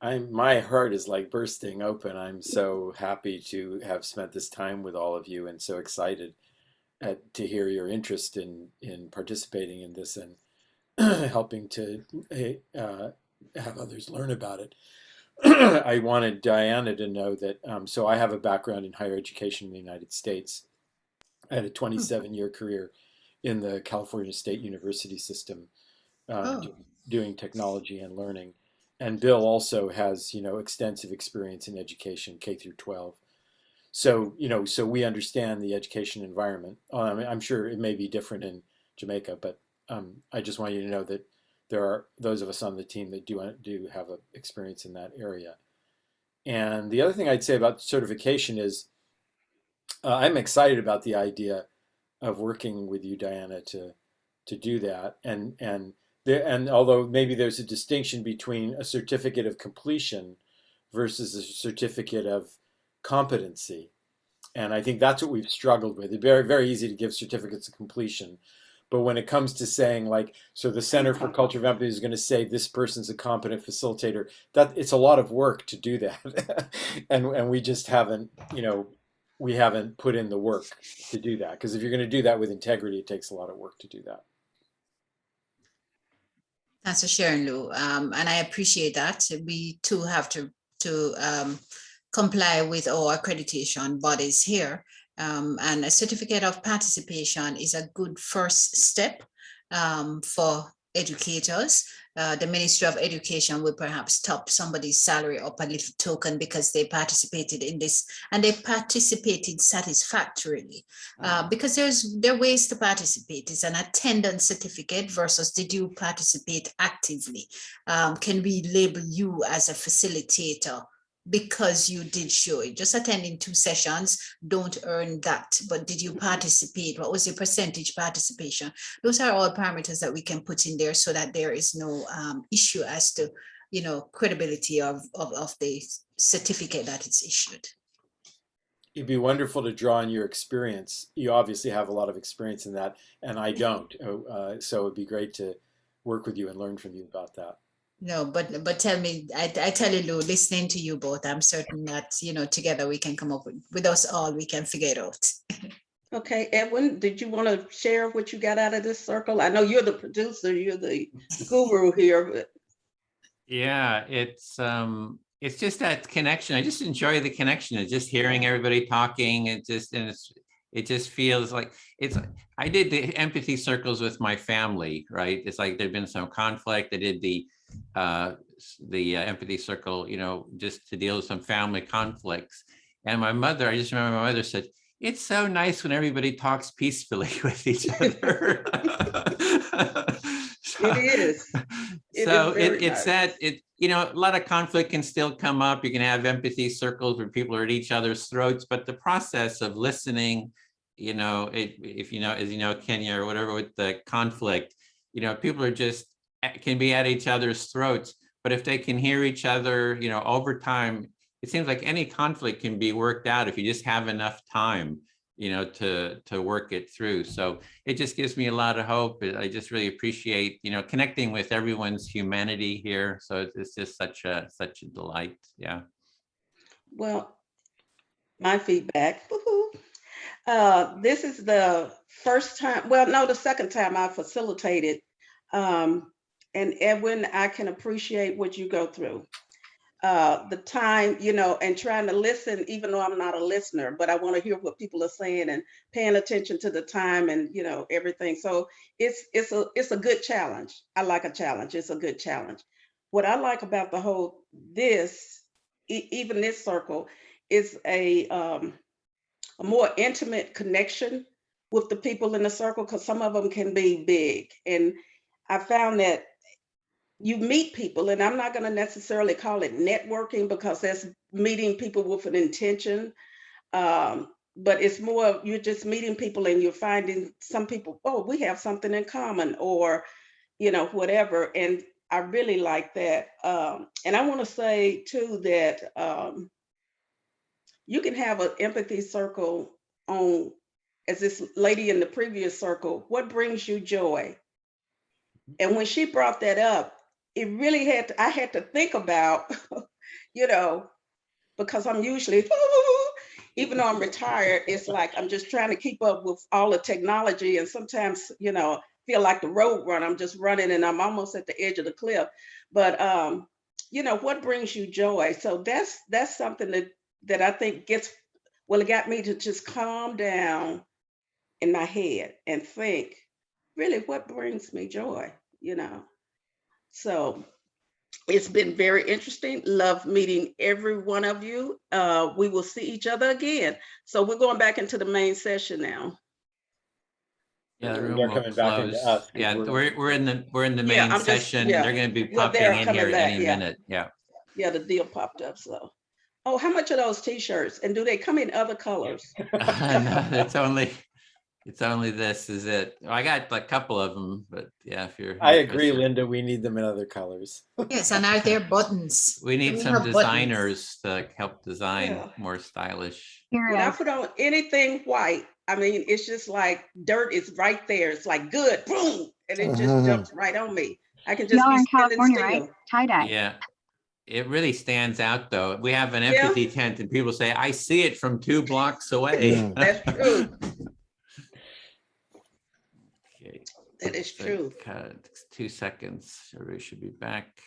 My heart is like bursting open. I'm so happy to have spent this time with all of you and so excited to hear your interest in participating in this and helping to have others learn about it. I wanted Diana to know that, so I have a background in higher education in the United States. I had a 27-year career in the California State University system, doing technology and learning. And Bill also has, extensive experience in education, K through 12. So, so we understand the education environment. I'm sure it may be different in Jamaica, but I just want you to know that there are those of us on the team that do have an experience in that area. And the other thing I'd say about certification is I'm excited about the idea of working with you, Diana, to do that. And although maybe there's a distinction between a certificate of completion versus a certificate of competency. And I think that's what we've struggled with. It's very, very easy to give certificates of completion. But when it comes to saying so the Center for Culture of Empathy is going to say this person's a competent facilitator, that it's a lot of work to do that. and we just haven't, we haven't put in the work to do that. Because if you're going to do that with integrity, it takes a lot of work to do that. Thanks for sharing, Lou. And I appreciate that. We too have to comply with our accreditation bodies here. And a certificate of participation is a good first step for educators. The Ministry of Education will perhaps top somebody's salary up a little token because they participated in this, and they participated satisfactorily. Because there are ways to participate. It's an attendance certificate versus did you participate actively? Can we label you as a facilitator because you did show it? Just attending 2 sessions don't earn that, but did you participate? What was your percentage participation? Those are all parameters that we can put in there so that there is no issue as to, you know, credibility of the certificate that it's issued. It'd be wonderful to draw on your experience. You obviously have a lot of experience in that, and I don't. So it'd be great to work with you and learn from you about that. No, but tell me, I tell you, Lou, listening to you both, I'm certain that, you know, together we can come up with us all, we can figure it out. Okay, Edwin, did you want to share what you got out of this circle? I know you're the producer, you're the guru here, but Yeah, it's just that connection. I just enjoy the connection of just hearing everybody talking. It just feels like I did the empathy circles with my family, right? It's like there'd been some conflict. I did the empathy circle, you know, just to deal with some family conflicts. And my mother, I just remember my mother said, "It's so nice when everybody talks peacefully with each other." it is. It's that you know, a lot of conflict can still come up. You can have empathy circles where people are at each other's throats, but the process of listening, you know, if you know, as you know, Kenya or whatever with the conflict, you know, people are just can be at each other's throats, but if they can hear each other, you know, over time, it seems like any conflict can be worked out if you just have enough time, you know, to work it through. So it just gives me a lot of hope. I just really appreciate, you know, connecting with everyone's humanity here. So it's just such a delight. Yeah. Well, my feedback. This is the first time, well, no, the second time I facilitated. And Edwin, I can appreciate what you go through. The time, you know, and trying to listen, even though I'm not a listener, but I want to hear what people are saying and paying attention to the time and, you know, everything. So it's a good challenge. I like a challenge. It's a good challenge. What I like about the whole even this circle is a more intimate connection with the people in the circle, because some of them can be big. And I found that you meet people, and I'm not going to necessarily call it networking because that's meeting people with an intention. But it's more, you're just meeting people and you're finding some people, oh, we have something in common, or, you know, whatever. And I really like that. And I want to say too that you can have an empathy circle on, as this lady in the previous circle, what brings you joy? And when she brought that up, it really I had to think about, you know, because I'm usually, even though I'm retired, it's like I'm just trying to keep up with all the technology. And sometimes, you know, feel like the road runner. I'm just running and I'm almost at the edge of the cliff. But, you know, what brings you joy? So that's something that I think it got me to just calm down in my head and think, really, what brings me joy, you know? So it's been very interesting. Love meeting every one of you. We will see each other again. So we're going back into the main session now. Yeah, the room They're will coming back into close. us. Yeah, we're in the main I'm just, session. yeah. They're going to be Well, popping they're in coming here back, any yeah. minute. Yeah. Yeah, the deal popped up. So, oh, how much are those T-shirts? And do they come in other colors? No, it's only this is it. I got a couple of them, but yeah, if you're I agree, interested. Linda. We need them in other colors. Yes, and are there buttons? We need We some have buttons. designers to help design Yeah. more stylish. Here When I is. put on anything white, I mean, it's just like dirt is right there. It's like good, boom, and it just jumps right on me. I can just Y'all are be in standing California, still. right? Tie-dye. Yeah. It really stands out though. We have an Yeah. empathy tent and people say, I see it from 2 blocks away. That's true. Okay. That is true. 2 seconds. Everybody should be back.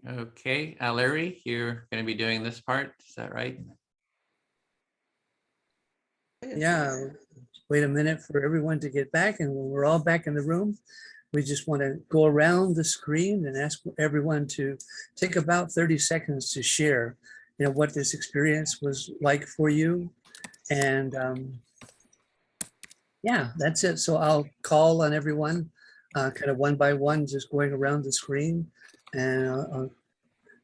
Okay, Larry, you're going to be doing this part. Is that right? Yeah, wait a minute for everyone to get back, and when we're all back in the room, we just want to go around the screen and ask everyone to take about 30 seconds to share, what this experience was like for you. And yeah, that's it. So I'll call on everyone kind of one by one, just going around the screen, and I'll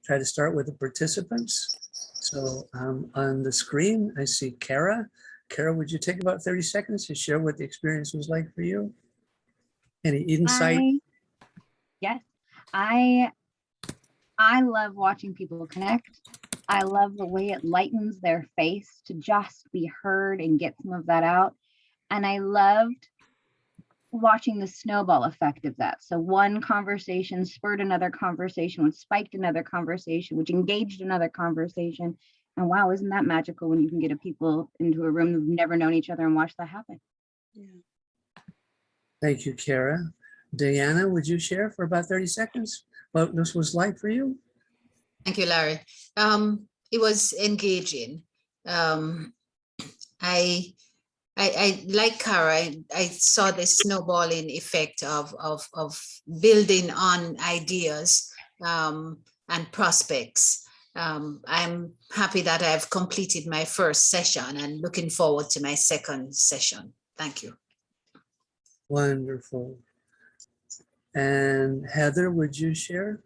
try to start with the participants. So on the screen, I see Kara. Kara, would you take about 30 seconds to share what the experience was like for you? Any insight? Yes, I love watching people connect. I love the way it lightens their face to just be heard and get some of that out. And I loved watching the snowball effect of that. So one conversation spurred another conversation, which spiked another conversation, which engaged another conversation. And wow, isn't that magical when you can get people into a room who've never known each other and watch that happen? Yeah. Thank you, Kara. Diana, would you share for about 30 seconds what this was like for you? Thank you, Larry. It was engaging. I like Kara, I saw the snowballing effect of building on ideas and prospects. I'm happy that I've completed my first session and looking forward to my second session. Thank you. Wonderful. And Heather, would you share?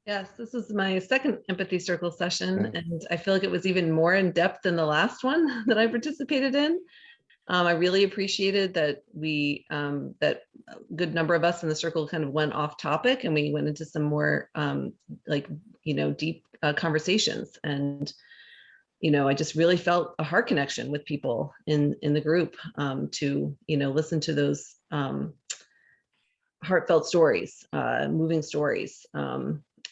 Yes, this is my second Empathy Circle session, and I feel like it was even more in depth than the last one that I participated in. I really appreciated that that a good number of us in the circle kind of went off topic, and we went into some more deep conversations. And I just really felt a heart connection with people in the group to listen to those heartfelt stories, moving stories.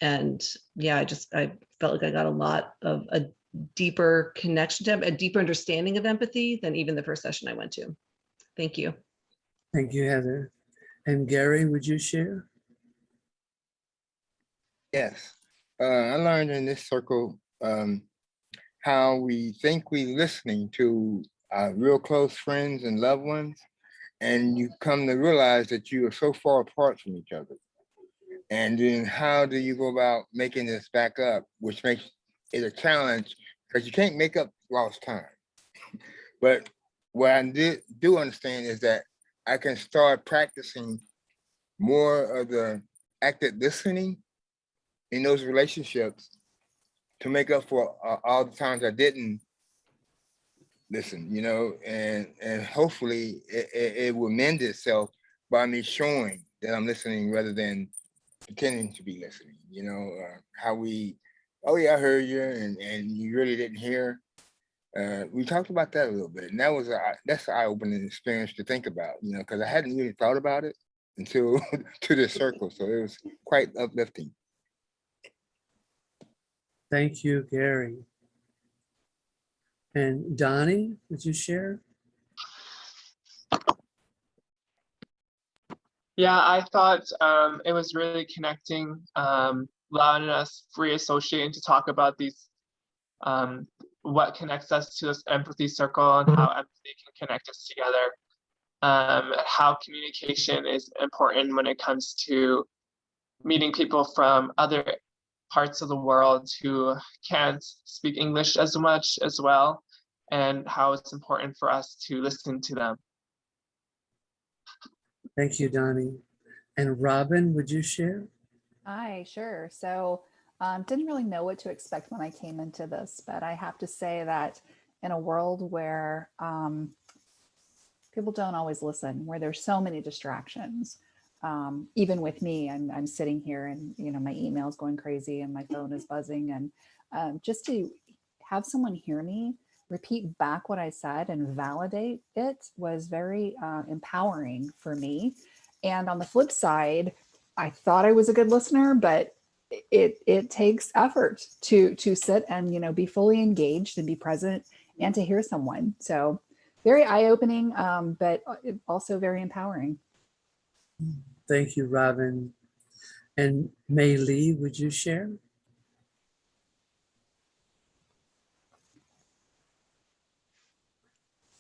And yeah, I felt like I got a lot of a deeper connection to a deeper understanding of empathy than even the first session I went to. Thank you. Thank you, Heather. And Gary, would you share? Yes, I learned in this circle how we think we're listening to real close friends and loved ones, and you come to realize that you are so far apart from each other. And then how do you go about making this back up, which makes it a challenge because you can't make up lost time. But what I do understand is that I can start practicing more of the active listening in those relationships to make up for all the times I didn't listen, and hopefully it will mend itself by me showing that I'm listening rather than pretending to be listening. How we, oh yeah, I heard you, and you really didn't hear. We talked about that a little bit, and that's an eye-opening experience to think about, because I hadn't really thought about it until to this circle, so it was quite uplifting. Thank you, Gary. And Donnie, would you share? Yeah, I thought it was really connecting, allowing us free associating to talk about these, what connects us to this empathy circle and how empathy can connect us together, how communication is important when it comes to meeting people from other parts of the world who can't speak English as much as well, and how it's important for us to listen to them. Thank you, Donnie. And Robin, would you share? Hi, sure. So didn't really know what to expect when I came into this, but I have to say that in a world where people don't always listen, where there's so many distractions, even with me, I'm sitting here and my email's going crazy and my phone is buzzing, and just to have someone hear me, repeat back what I said and validate it was very empowering for me. And on the flip side, I thought I was a good listener, but it takes effort to sit and be fully engaged and be present and to hear someone. So very eye-opening, but also very empowering. Thank you, Robin. And Mei Lee, would you share?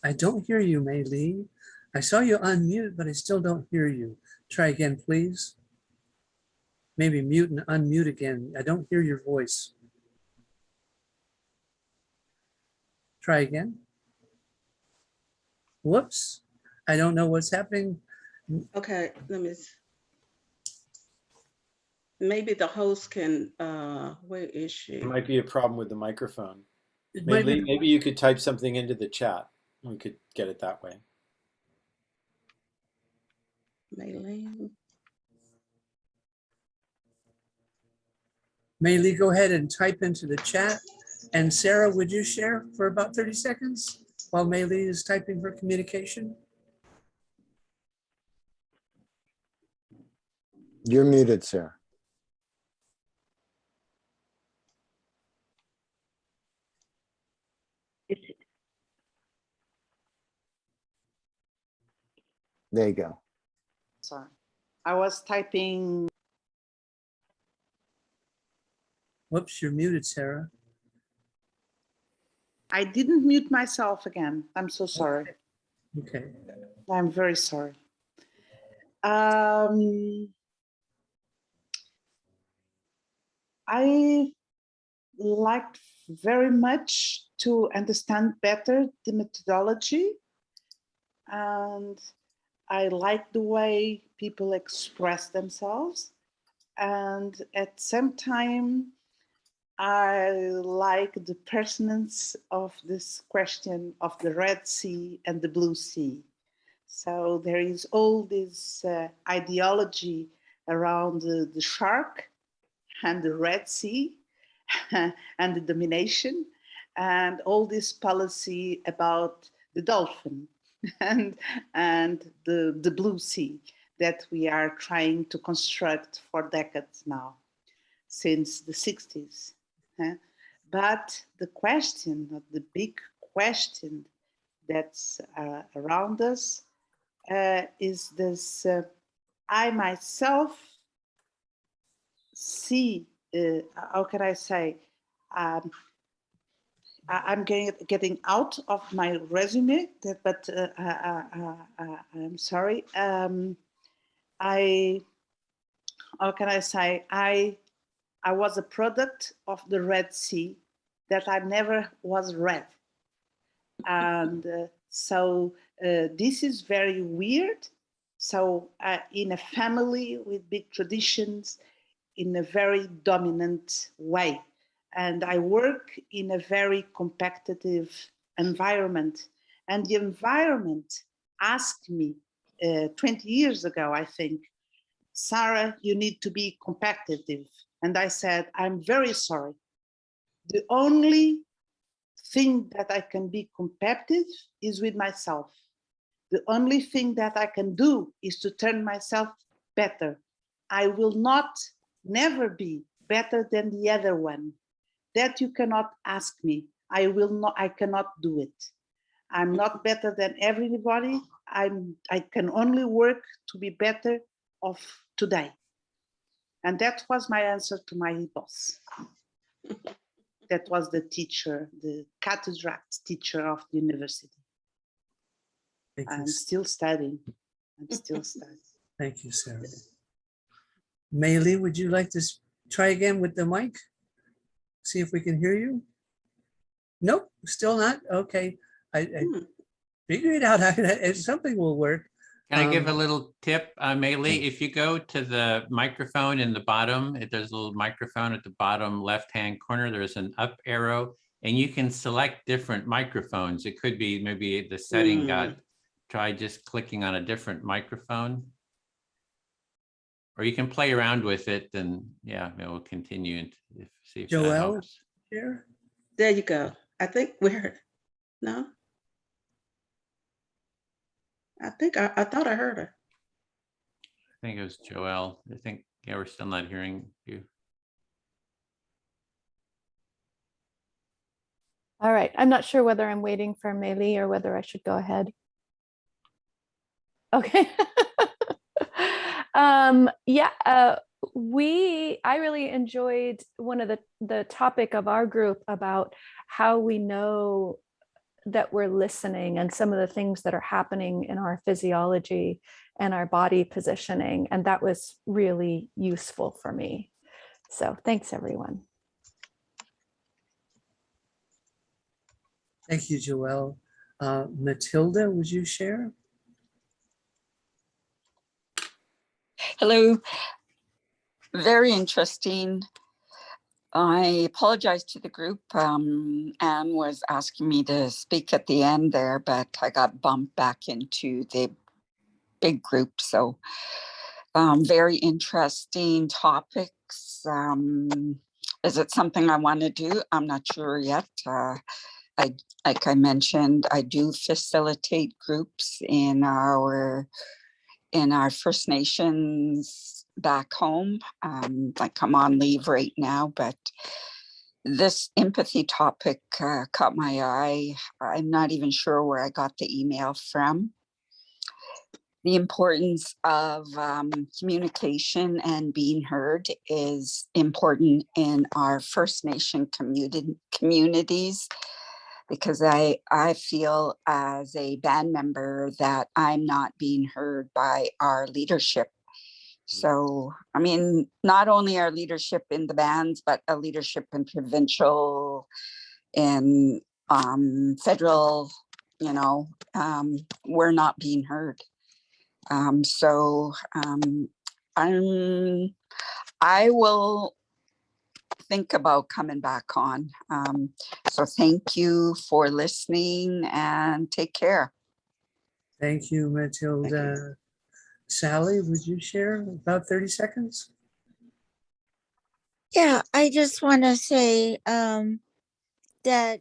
I don't hear you, Mei Lee. I saw you unmute, but I still don't hear you. Try again, please. Maybe mute and unmute again. I don't hear your voice. Try again. Whoops. I don't know what's happening. Okay, let me. Maybe the host can, where is she? It might be a problem with the microphone. It might be- Maybe you could type something into the chat. We could get it that way. Maylene. Mei Lee, go ahead and type into the chat. And Sarah, would you share for about 30 seconds while Mei Lee is typing for communication? You're muted, Sarah. There you go. Sorry. I was typing. Whoops, you're muted, Sarah. I didn't mute myself again. I'm so sorry. Okay. I'm very sorry. I liked very much to understand better the methodology, and I like the way people express themselves, and at the same time I like the pertinence of this question of the Red Sea and the Blue Sea. So there is all this ideology around the shark and the Red Sea and the domination, and all this policy about the dolphin and the Blue Sea that we are trying to construct for decades now, since the 60s. But the question, the big question that's around us is this, I myself see, how can I say, I'm getting out of my resume, but I'm sorry. How can I say, I was a product of the Red Sea that I never was read. And so this is very weird. So in a family with big traditions, in a very dominant way. And I work in a very competitive environment. And the environment asked me 20 years ago, I think, Sarah, you need to be competitive. And I said, I'm very sorry. The only thing that I can be competitive is with myself. The only thing that I can do is to turn myself better. I will not never be better than the other one. That you cannot ask me. I cannot do it. I'm not better than everybody. I can only work to be better of today. And that was my answer to my boss. That was the teacher, the catedral teacher of the university. I'm still studying. I'm still studying. Thank you, Sarah. Mei Lee, would you like to try again with the mic? See if we can hear you. Nope, still not. Okay, I figure it out. Something will work. Can I give a little tip, Mei Lee? If you go to the microphone in the bottom, there's a little microphone at the bottom left-hand corner. There's an up arrow, and you can select different microphones. It could be maybe the setting got. Try just clicking on a different microphone, or you can play around with it. And yeah, it will continue and see if that helps. Here. There you go. I think we're no. I thought I heard her. I think it was Joelle. I think, yeah, we're still not hearing you. All right, I'm not sure whether I'm waiting for Mei Lee or whether I should go ahead. Okay. Yeah, I really enjoyed one of the topic of our group about how we know that we're listening and some of the things that are happening in our physiology and our body positioning. And that was really useful for me. So thanks, everyone. Thank you, Joelle. Matilda, would you share? Hello. Very interesting. I apologize to the group. Anne was asking me to speak at the end there, but I got bumped back into the big group. So very interesting topics. Is it something I want to do? I'm not sure yet. Like I mentioned, I do facilitate groups in our First Nations back home. Like I'm on leave right now, but this empathy topic caught my eye. I'm not even sure where I got the email from. The importance of communication and being heard is important in our First Nation communities, because I feel as a band member that I'm not being heard by our leadership. So, I mean, not only our leadership in the bands, but a leadership in provincial and federal, we're not being heard. I will think about coming back on. So thank you for listening and take care. Thank you, Matilda. Thank you. Sally, would you share about 30 seconds? Yeah, I just want to say that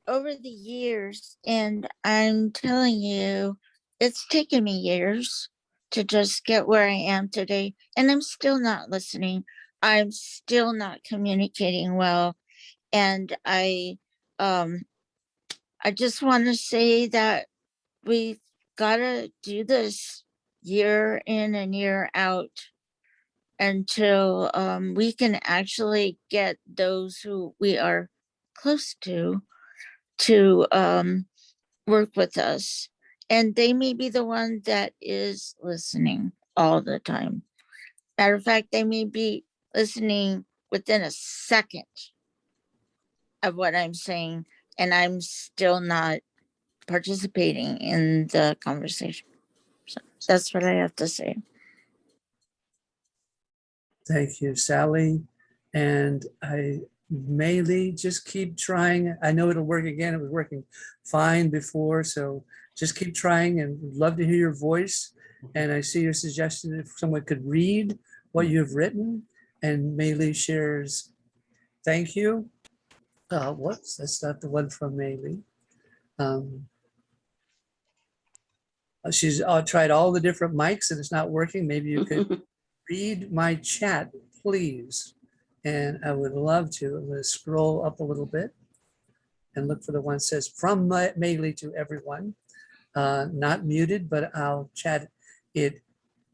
over the years, and I'm telling you, it's taken me years to just get where I am today, and I'm still not listening. I'm still not communicating well, and I just want to say that we've got to do this year in and year out until we can actually get those who we are close to work with us. And they may be the one that is listening all the time. Matter of fact, they may be listening within a second of what I'm saying, and I'm still not participating in the conversation. So that's what I have to say. Thank you, Sally. And Maylee, just keep trying. I know it'll work again. It was working fine before, so just keep trying, and we'd love to hear your voice. And I see your suggestion if someone could read what you've written. And Maylee shares, thank you. Whoops, that's not the one from Maylee. She's tried all the different mics and it's not working. Maybe you could read my chat, please. And I would love to. I'm going to scroll up a little bit and look for the one that says from Maylee to everyone. Not muted, but I'll chat it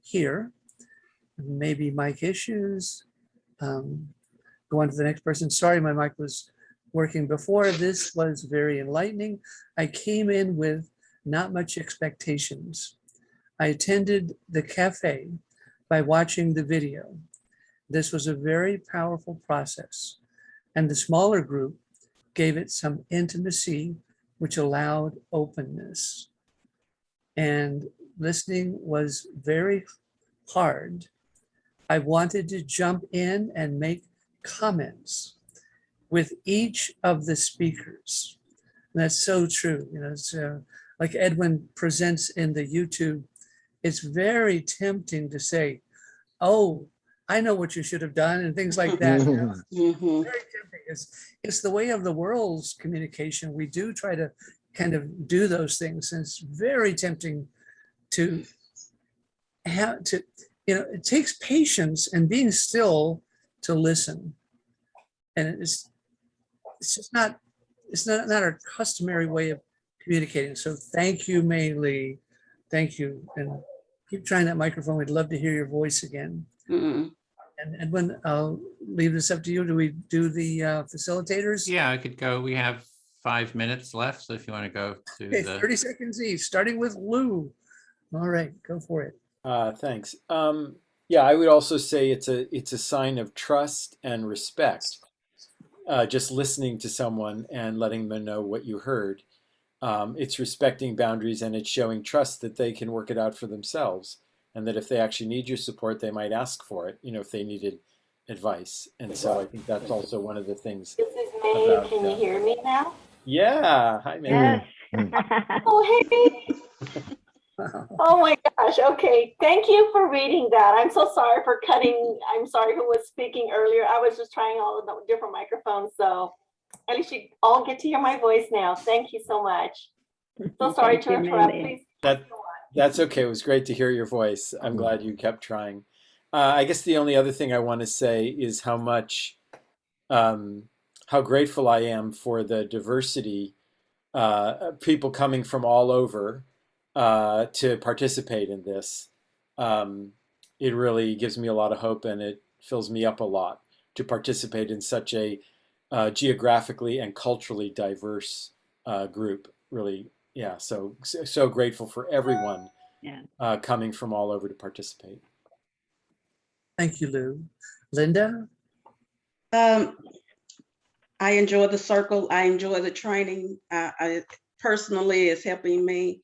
here. Maybe mic issues. Go on to the next person. Sorry, my mic was working before. This was very enlightening. I came in with not much expectations. I attended the cafe by watching the video. This was a very powerful process, and the smaller group gave it some intimacy, which allowed openness. And listening was very hard. I wanted to jump in and make comments with each of the speakers. And that's so true. It's like Edwin presents in the YouTube. It's very tempting to say, oh, I know what you should have done, and things like that. Very tempting. It's the way of the world's communication. We do try to kind of do those things, and it's very tempting to have to, it takes patience and being still to listen. And it's just not, it's not our customary way of communicating. So thank you, Maylee. Thank you. And keep trying that microphone. We'd love to hear your voice again. And Edwin, I'll leave this up to you. Do we do the facilitators? Yeah, I could go. We have 5 minutes left. So if you want to go to Okay, the 30 seconds each, starting with Lou. All right, go for it. Thanks. Yeah, I would also say it's a sign of trust and respect. Just listening to someone and letting them know what you heard. It's respecting boundaries, and it's showing trust that they can work it out for themselves, and that if they actually need your support, they might ask for it, if they needed advice. And so I think that's also one of the things. This is May. About, Can you hear me now? Yeah. Hi, May. Yes. Oh, hey. Oh my gosh. Okay. Thank you for reading that. I'm so sorry for cutting. I'm sorry who was speaking earlier. I was just trying all of the different microphones. So at least you all get to hear my voice now. Thank you so much. So sorry to interrupt. Please. That's okay. It was great to hear your voice. I'm glad you kept trying. I guess the only other thing I want to say is how grateful I am for the diversity, people coming from all over to participate in this. It really gives me a lot of hope, and it fills me up a lot to participate in such a geographically and culturally diverse group. Really, yeah. So grateful for everyone coming from all over to participate. Thank you, Lou. Linda? I enjoy the circle. I enjoy the training. I personally, it's helping me.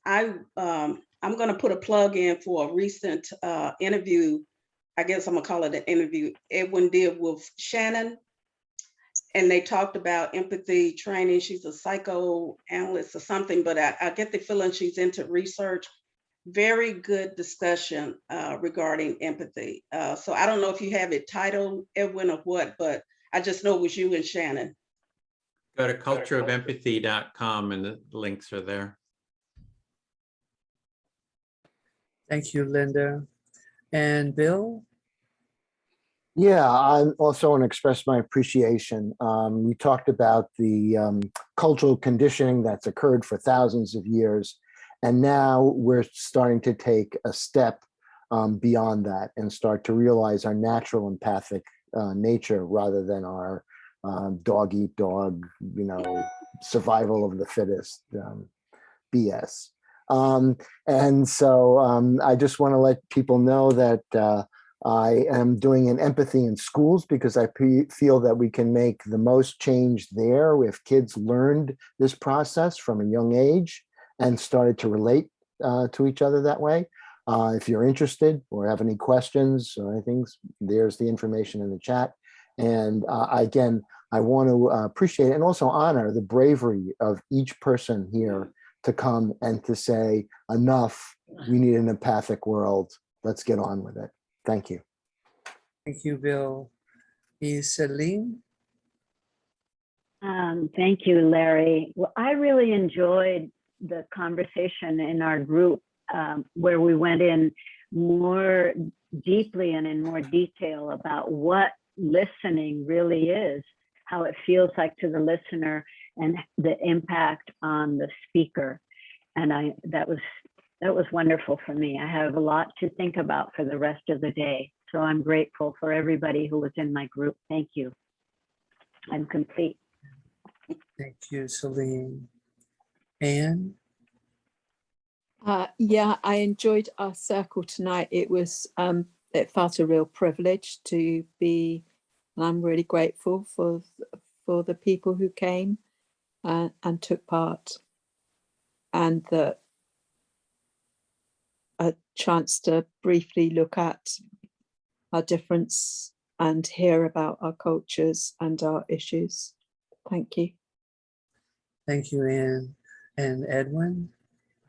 I'm going to put a plug in for a recent interview. I guess I'm going to call it an interview Edwin did with Shannon. And they talked about empathy training. She's a psychoanalyst or something, but I get the feeling she's into research. Very good discussion regarding empathy. So I don't know if you have it titled, Edwin, or what, but I just know it was you and Shannon. go to cultureofempathy.com and the links are there. Thank you, Linda. And Bill? Yeah, I also want to express my appreciation. We talked about the cultural conditioning that's occurred for thousands of years, and now we're starting to take a step beyond that and start to realize our natural empathic nature rather than our dog eat dog, survival of the fittest BS. And so I just want to let people know that I am doing an empathy in schools because I feel that we can make the most change there if kids learned this process from a young age and started to relate to each other that way. If you're interested or have any questions or anything, there's the information in the chat. And again, I want to appreciate and also honor the bravery of each person here to come and to say, enough, we need an empathic world. Let's get on with it. Thank you. Thank you, Bill. Is Celine? Thank you, Larry. Well, I really enjoyed the conversation in our group where we went in more deeply and in more detail about what listening really is, how it feels like to the listener, and the impact on the speaker. And that was wonderful for me. I have a lot to think about for the rest of the day. So I'm grateful for everybody who was in my group. Thank you. I'm complete. Thank you, Celine. Anne? Yeah, I enjoyed our circle tonight. It felt a real privilege to be, and I'm really grateful for the people who came and took part, and a chance to briefly look at our difference and hear about our cultures and our issues. Thank you. Thank you, Anne. And Edwin?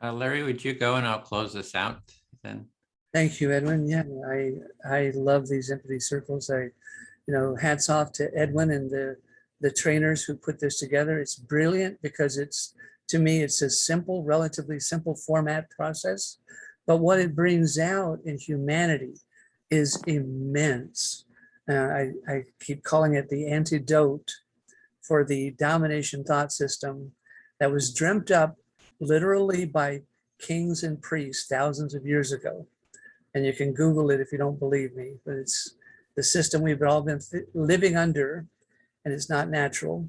Larry, would you go and I'll close this out then? Thank you, Edwin. Yeah, I love these empathy circles. Hats off to Edwin and the trainers who put this together. It's brilliant because to me, it's a simple, relatively simple format process, but what it brings out in humanity is immense. I keep calling it the antidote for the domination thought system that was dreamt up literally by kings and priests thousands of years ago. And you can Google it if you don't believe me, but it's the system we've all been living under, and it's not natural.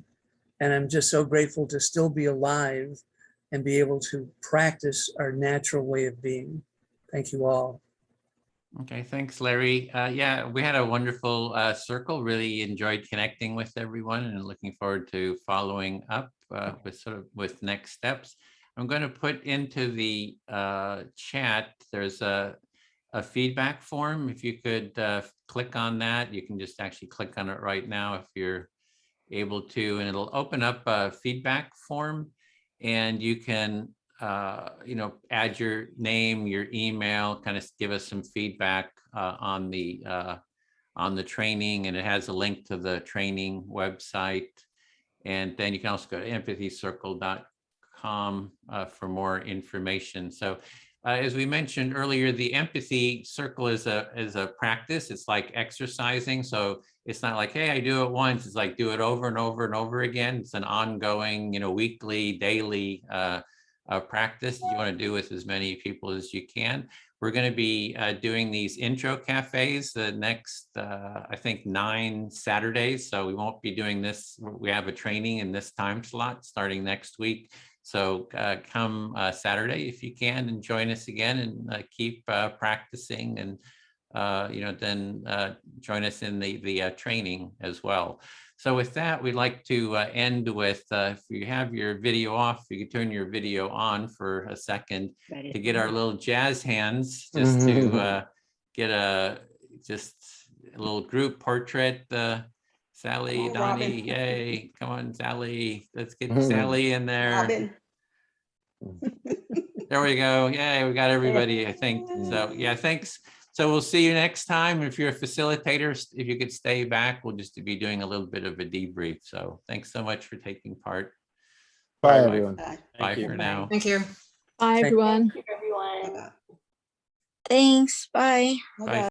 And I'm just so grateful to still be alive and be able to practice our natural way of being. Thank you all. Okay, thanks, Larry. Yeah, we had a wonderful circle. Really enjoyed connecting with everyone and looking forward to following up with next steps. I'm going to put into the chat, there's a feedback form. If you could click on that, you can just actually click on it right now if you're able to, and it'll open up a feedback form, and you can add your name, your email, kind of give us some feedback on the training, and it has a link to the training website. And then you can also go to empathycircle.com for more information. So as we mentioned earlier, the Empathy Circle is a practice. It's like exercising. So it's not like, hey, I do it once. It's like do it over and over and over again. It's an ongoing, weekly, daily practice you want to do with as many people as you can. We're going to be doing these intro cafes the next, I think, 9 Saturdays. So we won't be doing this. We have a training in this time slot starting next week. So come Saturday if you can and join us again and keep practicing, and then join us in the training as well. So with that, we'd like to end with, if you have your video off, you can turn your video on for a second to get our little jazz hands, just to get a little group portrait. Sally, Oh, Donnie, Robin. yay, come on, Sally, let's get Sally in there. Robin. There we go, yay, we got everybody, I think. So yeah, thanks. So we'll see you next time. If you're a facilitator, if you could stay back, we'll just be doing a little bit of a debrief. So thanks so much for taking part. Bye, everyone. Bye for now. Thank you. Bye, everyone. Thank you, everyone. Thanks. Bye. Bye.